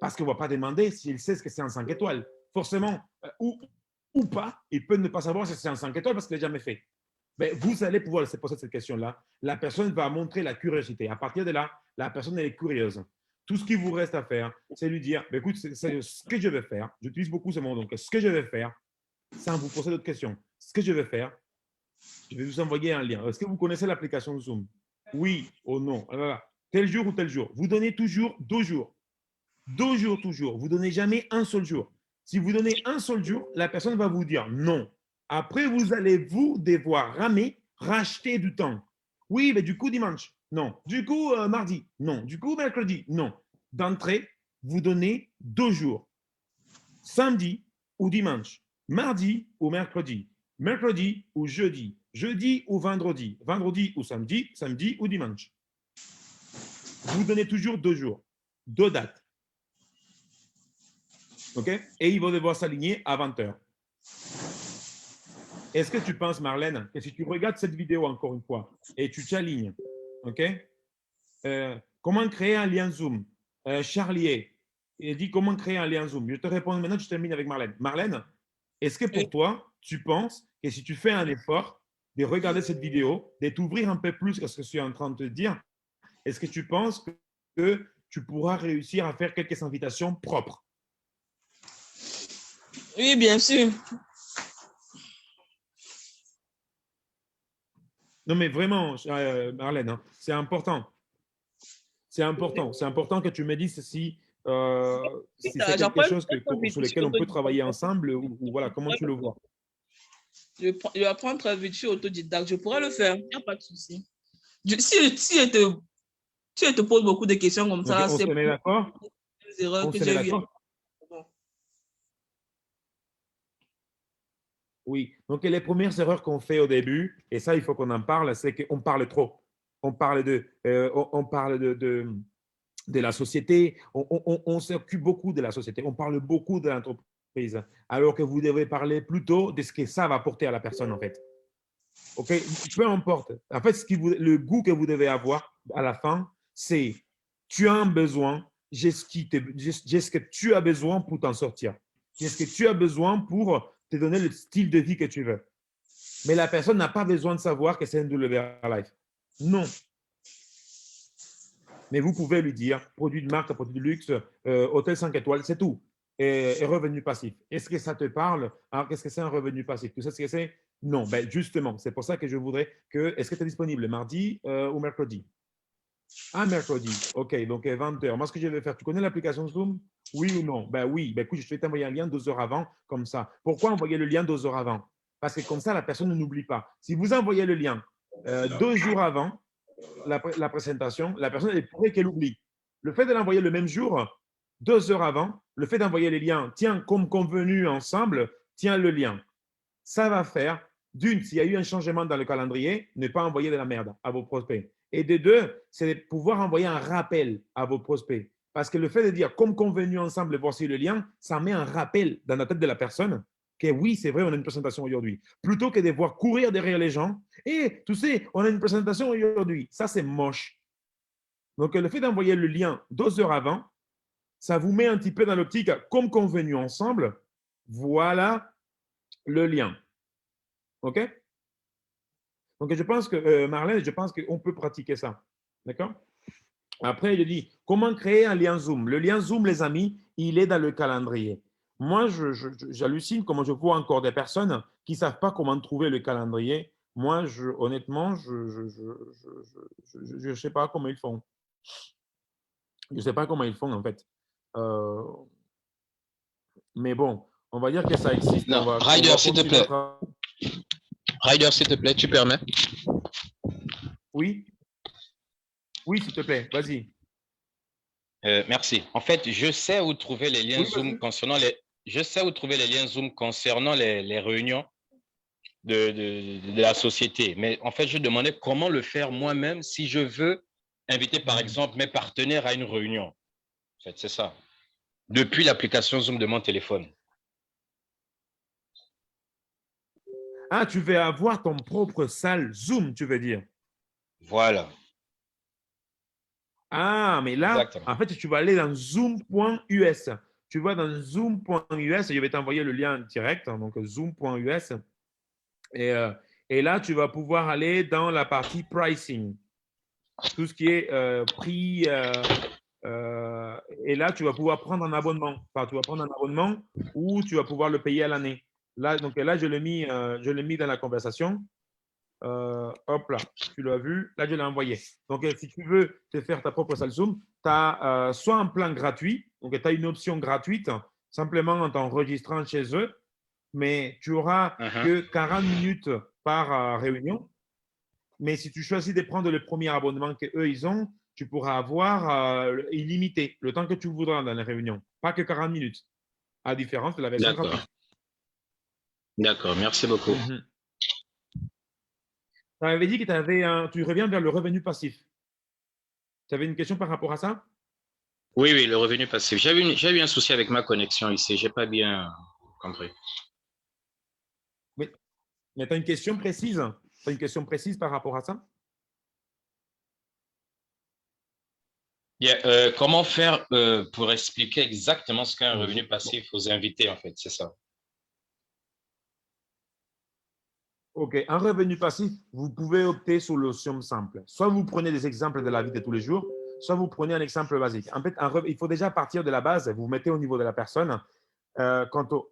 Parce qu'on ne va pas demander s'il sait ce que c'est un 5 étoiles. Forcément, ou pas, il peut ne pas savoir si c'est un 5 étoiles parce qu'il n'a jamais fait. Mais vous allez pouvoir se poser cette question-là. La personne va montrer la curiosité. À partir de là, la personne elle est curieuse. Tout ce qu'il vous reste à faire, c'est lui dire, écoute, c'est ce que je vais faire. J'utilise beaucoup ce mot, donc ce que je vais faire, sans vous poser d'autres questions. Ce que je vais faire, je vais vous envoyer un lien. Est-ce que vous connaissez l'application Zoom? Oui ou non? Voilà. Tel jour ou tel jour. Vous donnez toujours 2 jours. 2 jours toujours. Vous ne donnez jamais un seul jour. Si vous donnez un seul jour, la personne va vous dire non. Après, vous allez vous devoir racheter du temps. Oui, mais du coup, dimanche, non. Du coup, mardi, non. Du coup, mercredi, non. D'entrée, vous donnez 2 jours. Samedi ou dimanche. Mardi ou mercredi. Mercredi ou jeudi. Jeudi ou vendredi. Vendredi ou samedi. Samedi ou dimanche. Vous donnez toujours 2 jours. 2 dates. OK? Et il va devoir s'aligner à 20 h. Est-ce que tu penses, Marlène, que si tu regardes cette vidéo encore une fois et tu t'alignes, OK? Comment créer un lien Zoom? Charlier, il dit comment créer un lien Zoom. Je te réponds maintenant, je termine avec Marlène. Marlène, est-ce que pour toi, tu penses que si tu fais un effort de regarder cette vidéo, de t'ouvrir un peu plus à ce que je suis en train de te dire, est-ce que tu penses que tu pourras réussir à faire quelques invitations propres? Oui, bien sûr. Non, mais vraiment, Marlène, hein, c'est important. C'est important. C'est important que tu me dises si c'est quelque chose sur lequel on peut travailler ensemble ou voilà, comment tu le vois. Je vais apprendre très vite, je suis autodidacte. Je pourrais le faire, il n'y a pas de souci. Si elle te pose beaucoup de questions comme ça, on se met d'accord? des erreurs que j'ai eues. Oui. Donc, les premières erreurs qu'on fait au début, et ça, il faut qu'on en parle, c'est qu'on parle trop. On parle de la société, on s'occupe beaucoup de la société, on parle beaucoup de l'entreprise, alors que vous devez parler plutôt de ce que ça va apporter à la personne, en fait. OK? Peu importe. En fait, le goût que vous devez avoir à la fin, c'est tu as un besoin, j'ai ce que tu as besoin pour t'en sortir. J'ai ce que tu as besoin pour te donner le style de vie que tu veux. Mais la personne n'a pas besoin de savoir que c'est un WR-Life. Non. Mais vous pouvez lui dire produit de marque, produit de luxe, hôtel 5 étoiles, c'est tout. Et revenu passif. Est-ce que ça te parle? Alors, qu'est-ce que c'est un revenu passif? Tu sais ce que c'est? Non. Ben, justement, c'est pour ça que je voudrais que. Est-ce que tu es disponible mardi ou mercredi? Ah, mercredi. OK, donc 20 h. Moi, ce que je vais faire, tu connais l'application Zoom? Oui ou non? Ben oui. Ben écoute, je vais t'envoyer un lien 2 heures avant, comme ça. Pourquoi envoyer le lien 2 heures avant? Parce que comme ça, la personne ne n'oublie pas. Si vous envoyez le lien 2 jours avant la présentation, la personne, elle pourrait qu'elle oublie. Le fait de l'envoyer le même jour, 2 heures avant, le fait d'envoyer les liens, tiens, comme convenu ensemble, tiens le lien. Ça va faire, d'une, s'il y a eu un changement dans le calendrier, ne pas envoyer de la merde à vos prospects. Et de deux, c'est de pouvoir envoyer un rappel à vos prospects. Parce que le fait de dire, comme convenu ensemble, voici le lien, ça met un rappel dans la tête de la personne que oui, c'est vrai, on a une présentation aujourd'hui. Plutôt que de voir courir derrière les gens, et tu sais, on a une présentation aujourd'hui. Ça, c'est moche. Donc, le fait d'envoyer le lien 2 heures avant, ça vous met un petit peu dans l'optique, comme convenu ensemble, voilà le lien. OK? Donc, je pense que, Marlène, je pense qu'on peut pratiquer ça. D'accord? Après, il dit, comment créer un lien Zoom? Le lien Zoom, les amis, il est dans le calendrier. Moi, j'hallucine comment je vois encore des personnes qui ne savent pas comment trouver le calendrier. Moi, honnêtement, je ne sais pas comment ils font. Je ne sais pas comment ils font, en fait. Mais bon, on va dire que ça existe. Non, Ryder, s'il te plaît. Ryder, s'il te plaît, tu permets? Oui. Oui, s'il te plaît, vas-y. Merci. En fait, je sais où trouver les liens Oui, Zoom vas-y. concernant les réunions de la société. Mais en fait, je demandais comment le faire moi-même si je veux inviter, par exemple, mes partenaires à une réunion. En fait, c'est ça. Depuis l'application Zoom de mon téléphone. Ah, tu veux avoir ton propre salle Zoom, tu veux dire? Voilà. Ah, mais là, Exactement. en fait, tu vas aller dans zoom.us. Tu vas dans zoom.us, je vais t'envoyer le lien direct, hein, donc zoom.us. Et là, tu vas pouvoir aller dans la partie pricing, tout ce qui est prix. Et là, tu vas pouvoir prendre un abonnement. Enfin, tu vas prendre un abonnement ou tu vas pouvoir le payer à l'année. Là, donc là, je l'ai mis dans la conversation. Hop là, tu l'as vu. Là, je l'ai envoyé. Donc, si tu veux te faire ta propre salle Zoom, tu as soit un plan gratuit, donc tu as une option gratuite, simplement en t'enregistrant chez eux, mais tu n'auras que 40 minutes par réunion. Mais si tu choisis de prendre le premier abonnement qu'eux, ils ont, tu pourras avoir illimité, le temps que tu voudras dans les réunions, pas que 40 minutes, à différence de la version gratuite. D'accord, merci beaucoup. Tu avais dit que tu reviens vers le revenu passif. Tu avais une question par rapport à ça? Oui, oui, le revenu passif. J'ai eu un souci avec ma connexion ici. Je n'ai pas bien compris. Mais tu as une question précise? Tu as une question précise par rapport à ça? Comment faire pour expliquer exactement ce qu'est un revenu passif aux invités, en fait, c'est ça. OK. Un revenu passif, vous pouvez opter sur l'option simple. Soit vous prenez des exemples de la vie de tous les jours, soit vous prenez un exemple basique. En fait, il faut déjà partir de la base. Vous mettez au niveau de la personne. Quand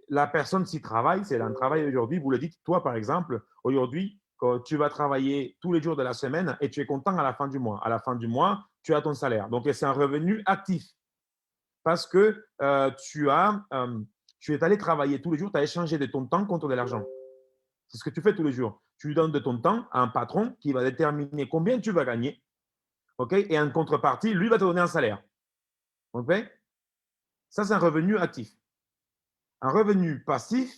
la personne s'y travaille, c'est un travail aujourd'hui. Vous le dites, toi, par exemple, aujourd'hui, quand tu vas travailler tous les jours de la semaine et tu es content à la fin du mois. À la fin du mois, tu as ton salaire. Donc, c'est un revenu actif parce que tu es allé travailler tous les jours, tu as échangé de ton temps contre de l'argent. C'est ce que tu fais tous les jours. Tu lui donnes de ton temps à un patron qui va déterminer combien tu vas gagner. Okay? Et en contrepartie, lui va te donner un salaire. Okay? Ça, c'est un revenu actif. Un revenu passif,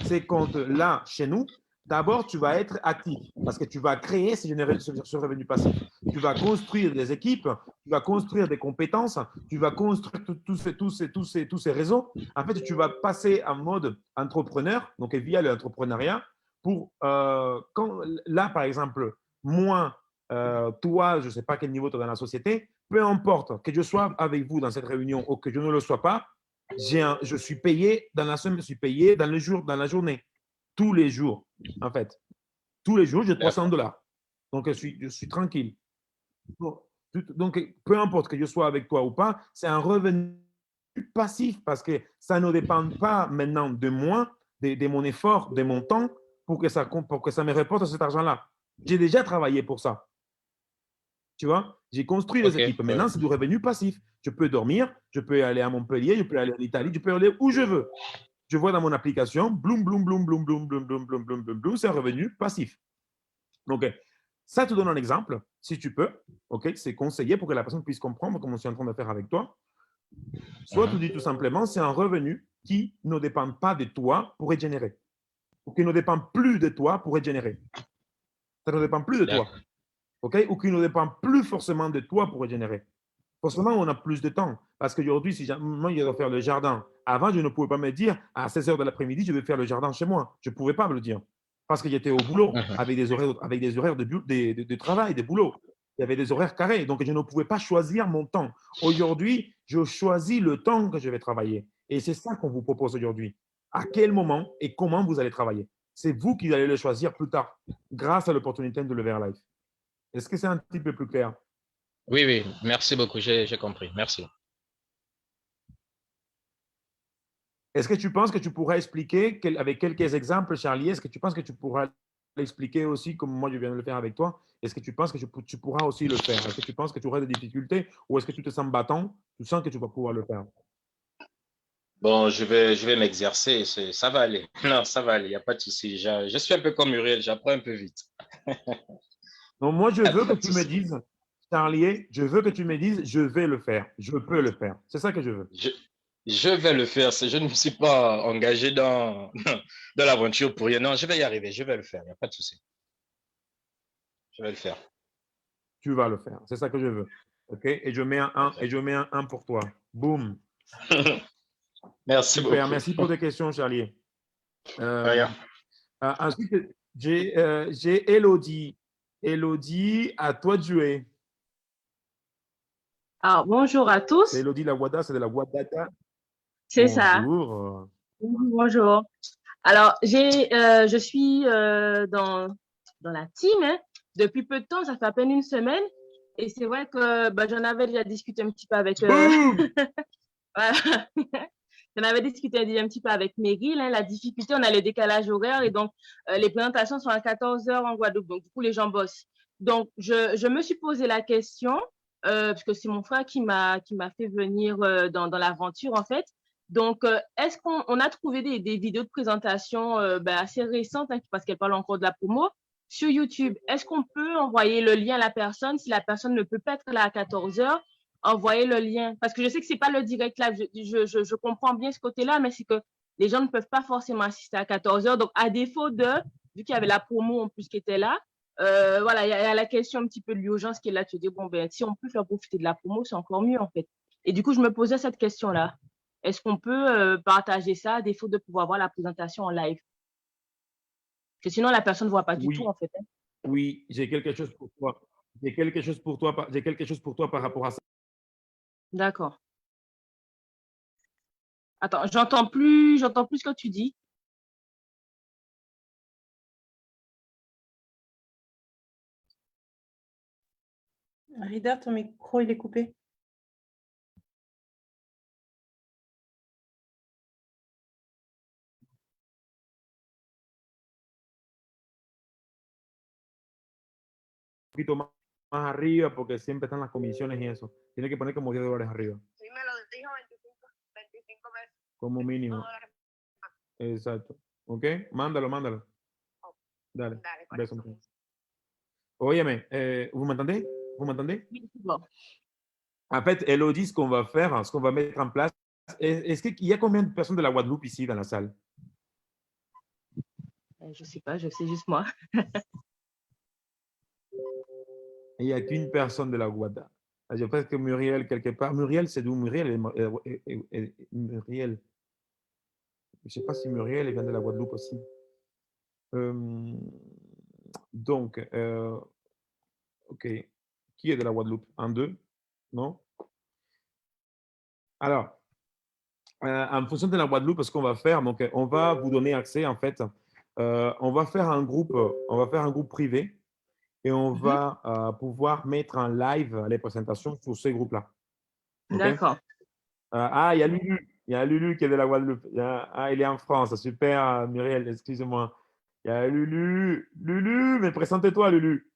c'est quand là, chez nous, d'abord, tu vas être actif parce que tu vas créer ce revenu passif. Tu vas construire des équipes, tu vas construire des compétences, tu vas construire tous ces réseaux. En fait, tu vas passer en mode entrepreneur, donc via l'entrepreneuriat, pour là, par exemple, moi, toi, je ne sais pas quel niveau tu es dans la société, peu importe que je sois avec vous dans cette réunion ou que je ne le sois pas, je suis payé dans la semaine, je suis payé dans le jour, dans la journée, tous les jours, en fait. Tous les jours, j'ai 300 $. Donc, je suis tranquille. Donc, peu importe que je sois avec toi ou pas, c'est un revenu passif parce que ça ne dépend pas maintenant de moi, de mon effort, de mon temps pour que ça me reporte cet argent-là. J'ai déjà travaillé pour ça. Tu vois, j'ai construit des équipes. Maintenant, c'est du revenu passif. Je peux dormir, je peux aller à Montpellier, je peux aller en Italie, je peux aller où je veux. Je vois dans mon application, bloum, bloum, bloum, bloum, bloum, bloum, bloum, bloum, bloum, bloum, bloum, c'est un revenu passif. Donc, ça te donne un exemple, si tu peux. OK, c'est conseillé pour que la personne puisse comprendre comme je suis en train de faire avec toi. Soit tu dis tout simplement, c'est un revenu qui ne dépend pas de toi pour être généré. Ou qui ne dépend plus de toi pour être généré. Ça ne dépend plus de toi. OK? Ou qui ne dépend plus forcément de toi pour être généré. Forcément, on a plus de temps. Parce qu'aujourd'hui, si moi, je dois faire le jardin. Avant, je ne pouvais pas me dire à 16 h de l'après-midi, je vais faire le jardin chez moi. Je ne pouvais pas me le dire. Parce que j'étais au boulot avec des horaires de travail, de boulot. Il y avait des horaires carrés. Donc, je ne pouvais pas choisir mon temps. Aujourd'hui, je choisis le temps que je vais travailler. Et c'est ça qu'on vous propose aujourd'hui. À quel moment et comment vous allez travailler. C'est vous qui allez le choisir plus tard, grâce à l'opportunité de Lever Life. Est-ce que c'est un petit peu plus clair? Oui, oui, merci beaucoup, j'ai compris. Merci. Est-ce que tu penses que tu pourrais expliquer, avec quelques exemples, Charlie, est-ce que tu penses que tu pourras l'expliquer aussi comme moi je viens de le faire avec toi? Est-ce que tu penses que tu pourras aussi le faire? Est-ce que tu penses que tu auras des difficultés ou est-ce que tu te sens battant? Tu sens que tu vas pouvoir le faire? Bon, je vais m'exercer, ça va aller. Non, ça va aller, il n'y a pas de souci. Je suis un peu comme Muriel, j'apprends un peu vite. Donc, moi, je veux que tu me dises, Charlie, je veux que tu me dises, je vais le faire, je peux le faire. C'est ça que je veux. Je vais le faire. Je ne me suis pas engagé dans l'aventure pour rien. Non, je vais y arriver. Je vais le faire. Il n'y a pas de souci. Je vais le faire. Tu vas le faire. C'est ça que je veux. OK? Et je mets un 1 et je mets un 1 pour toi. Boum. Merci Super. beaucoup. Merci pour tes questions, Charlie. Rien. Ensuite, j'ai Elodie. Elodie, à toi de jouer. Alors, bonjour à C'est tous. Elodie la Wada, c'est de la Wadata. C'est ça. Bonjour. Bonjour. Alors, je suis dans la team hein, depuis peu de temps, ça fait à peine une semaine. Et c'est vrai que j'en avais déjà discuté un petit peu avec. Voilà. J'en avais discuté un petit peu avec Meryl. Hein, la difficulté, on a le décalage horaire et donc les présentations sont à 14 h en Guadeloupe. Donc, du coup, les gens bossent. Donc, je me suis posé la question, parce que c'est mon frère qui m'a fait venir dans l'aventure, en fait. Donc, est-ce qu'on a trouvé des vidéos de présentation assez récentes, hein, parce qu'elle parle encore de la promo, sur YouTube? Est-ce qu'on peut envoyer le lien à la personne si la personne ne peut pas être là à 14 h? Envoyer le lien. Parce que je sais que ce n'est pas le direct live. Je comprends bien ce côté-là, mais c'est que les gens ne peuvent pas forcément assister à 14 h. Donc, à défaut vu qu'il y avait la promo en plus qui était là, voilà, il y a la question un petit peu de l'urgence qui est là. Tu te dis, bon, si on peut faire profiter de la promo, c'est encore mieux, en fait. Et du coup, je me posais cette question-là. Est-ce qu'on peut partager ça à défaut de pouvoir voir la présentation en live? Parce que sinon, la personne ne voit pas du tout, en fait. Hein. Oui, j'ai quelque chose pour toi. J'ai quelque chose pour toi par rapport à ça. D'accord. Attends, j'entends plus ce que tu dis. Rida, ton micro, il est coupé. Un poquito más arriba porque siempre están las comisiones y eso. Tiene que poner como $10 arriba. Sí, me lo dijo 25 veces. Como mínimo. Exacto. ¿Ok? Mándalo. Dale. Beso. Óyeme, vous m'entendez? Bon. En fait, Elodie, ce qu'on va faire, ce qu'on va mettre en place, est-ce qu'il y a combien de personnes de la Guadeloupe ici dans la salle? Je ne sais pas, je sais juste moi. Il n'y a qu'une personne de la Guadeloupe. Je pense que Muriel, quelque part. Muriel, c'est d'où Muriel? Muriel. Je ne sais pas si Muriel vient de la Guadeloupe aussi. Donc, OK. Qui est de la Guadeloupe? 1, 2? Non? Alors, en fonction de la Guadeloupe, ce qu'on va faire, donc, on va vous donner accès, en fait. On va faire un groupe privé et on va pouvoir mettre en live les présentations sur ces groupes-là. Okay? D'accord. Il y a Lulu. Il y a Lulu qui est de la Guadeloupe. Il est en France. Super, Muriel, excuse-moi. Il y a Lulu. Lulu, mais présente-toi, Lulu.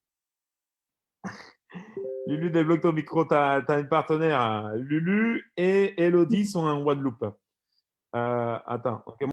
Lulu, débloque ton micro. Tu as une partenaire. Lulu et Elodie sont en Guadeloupe. Attends. Okay.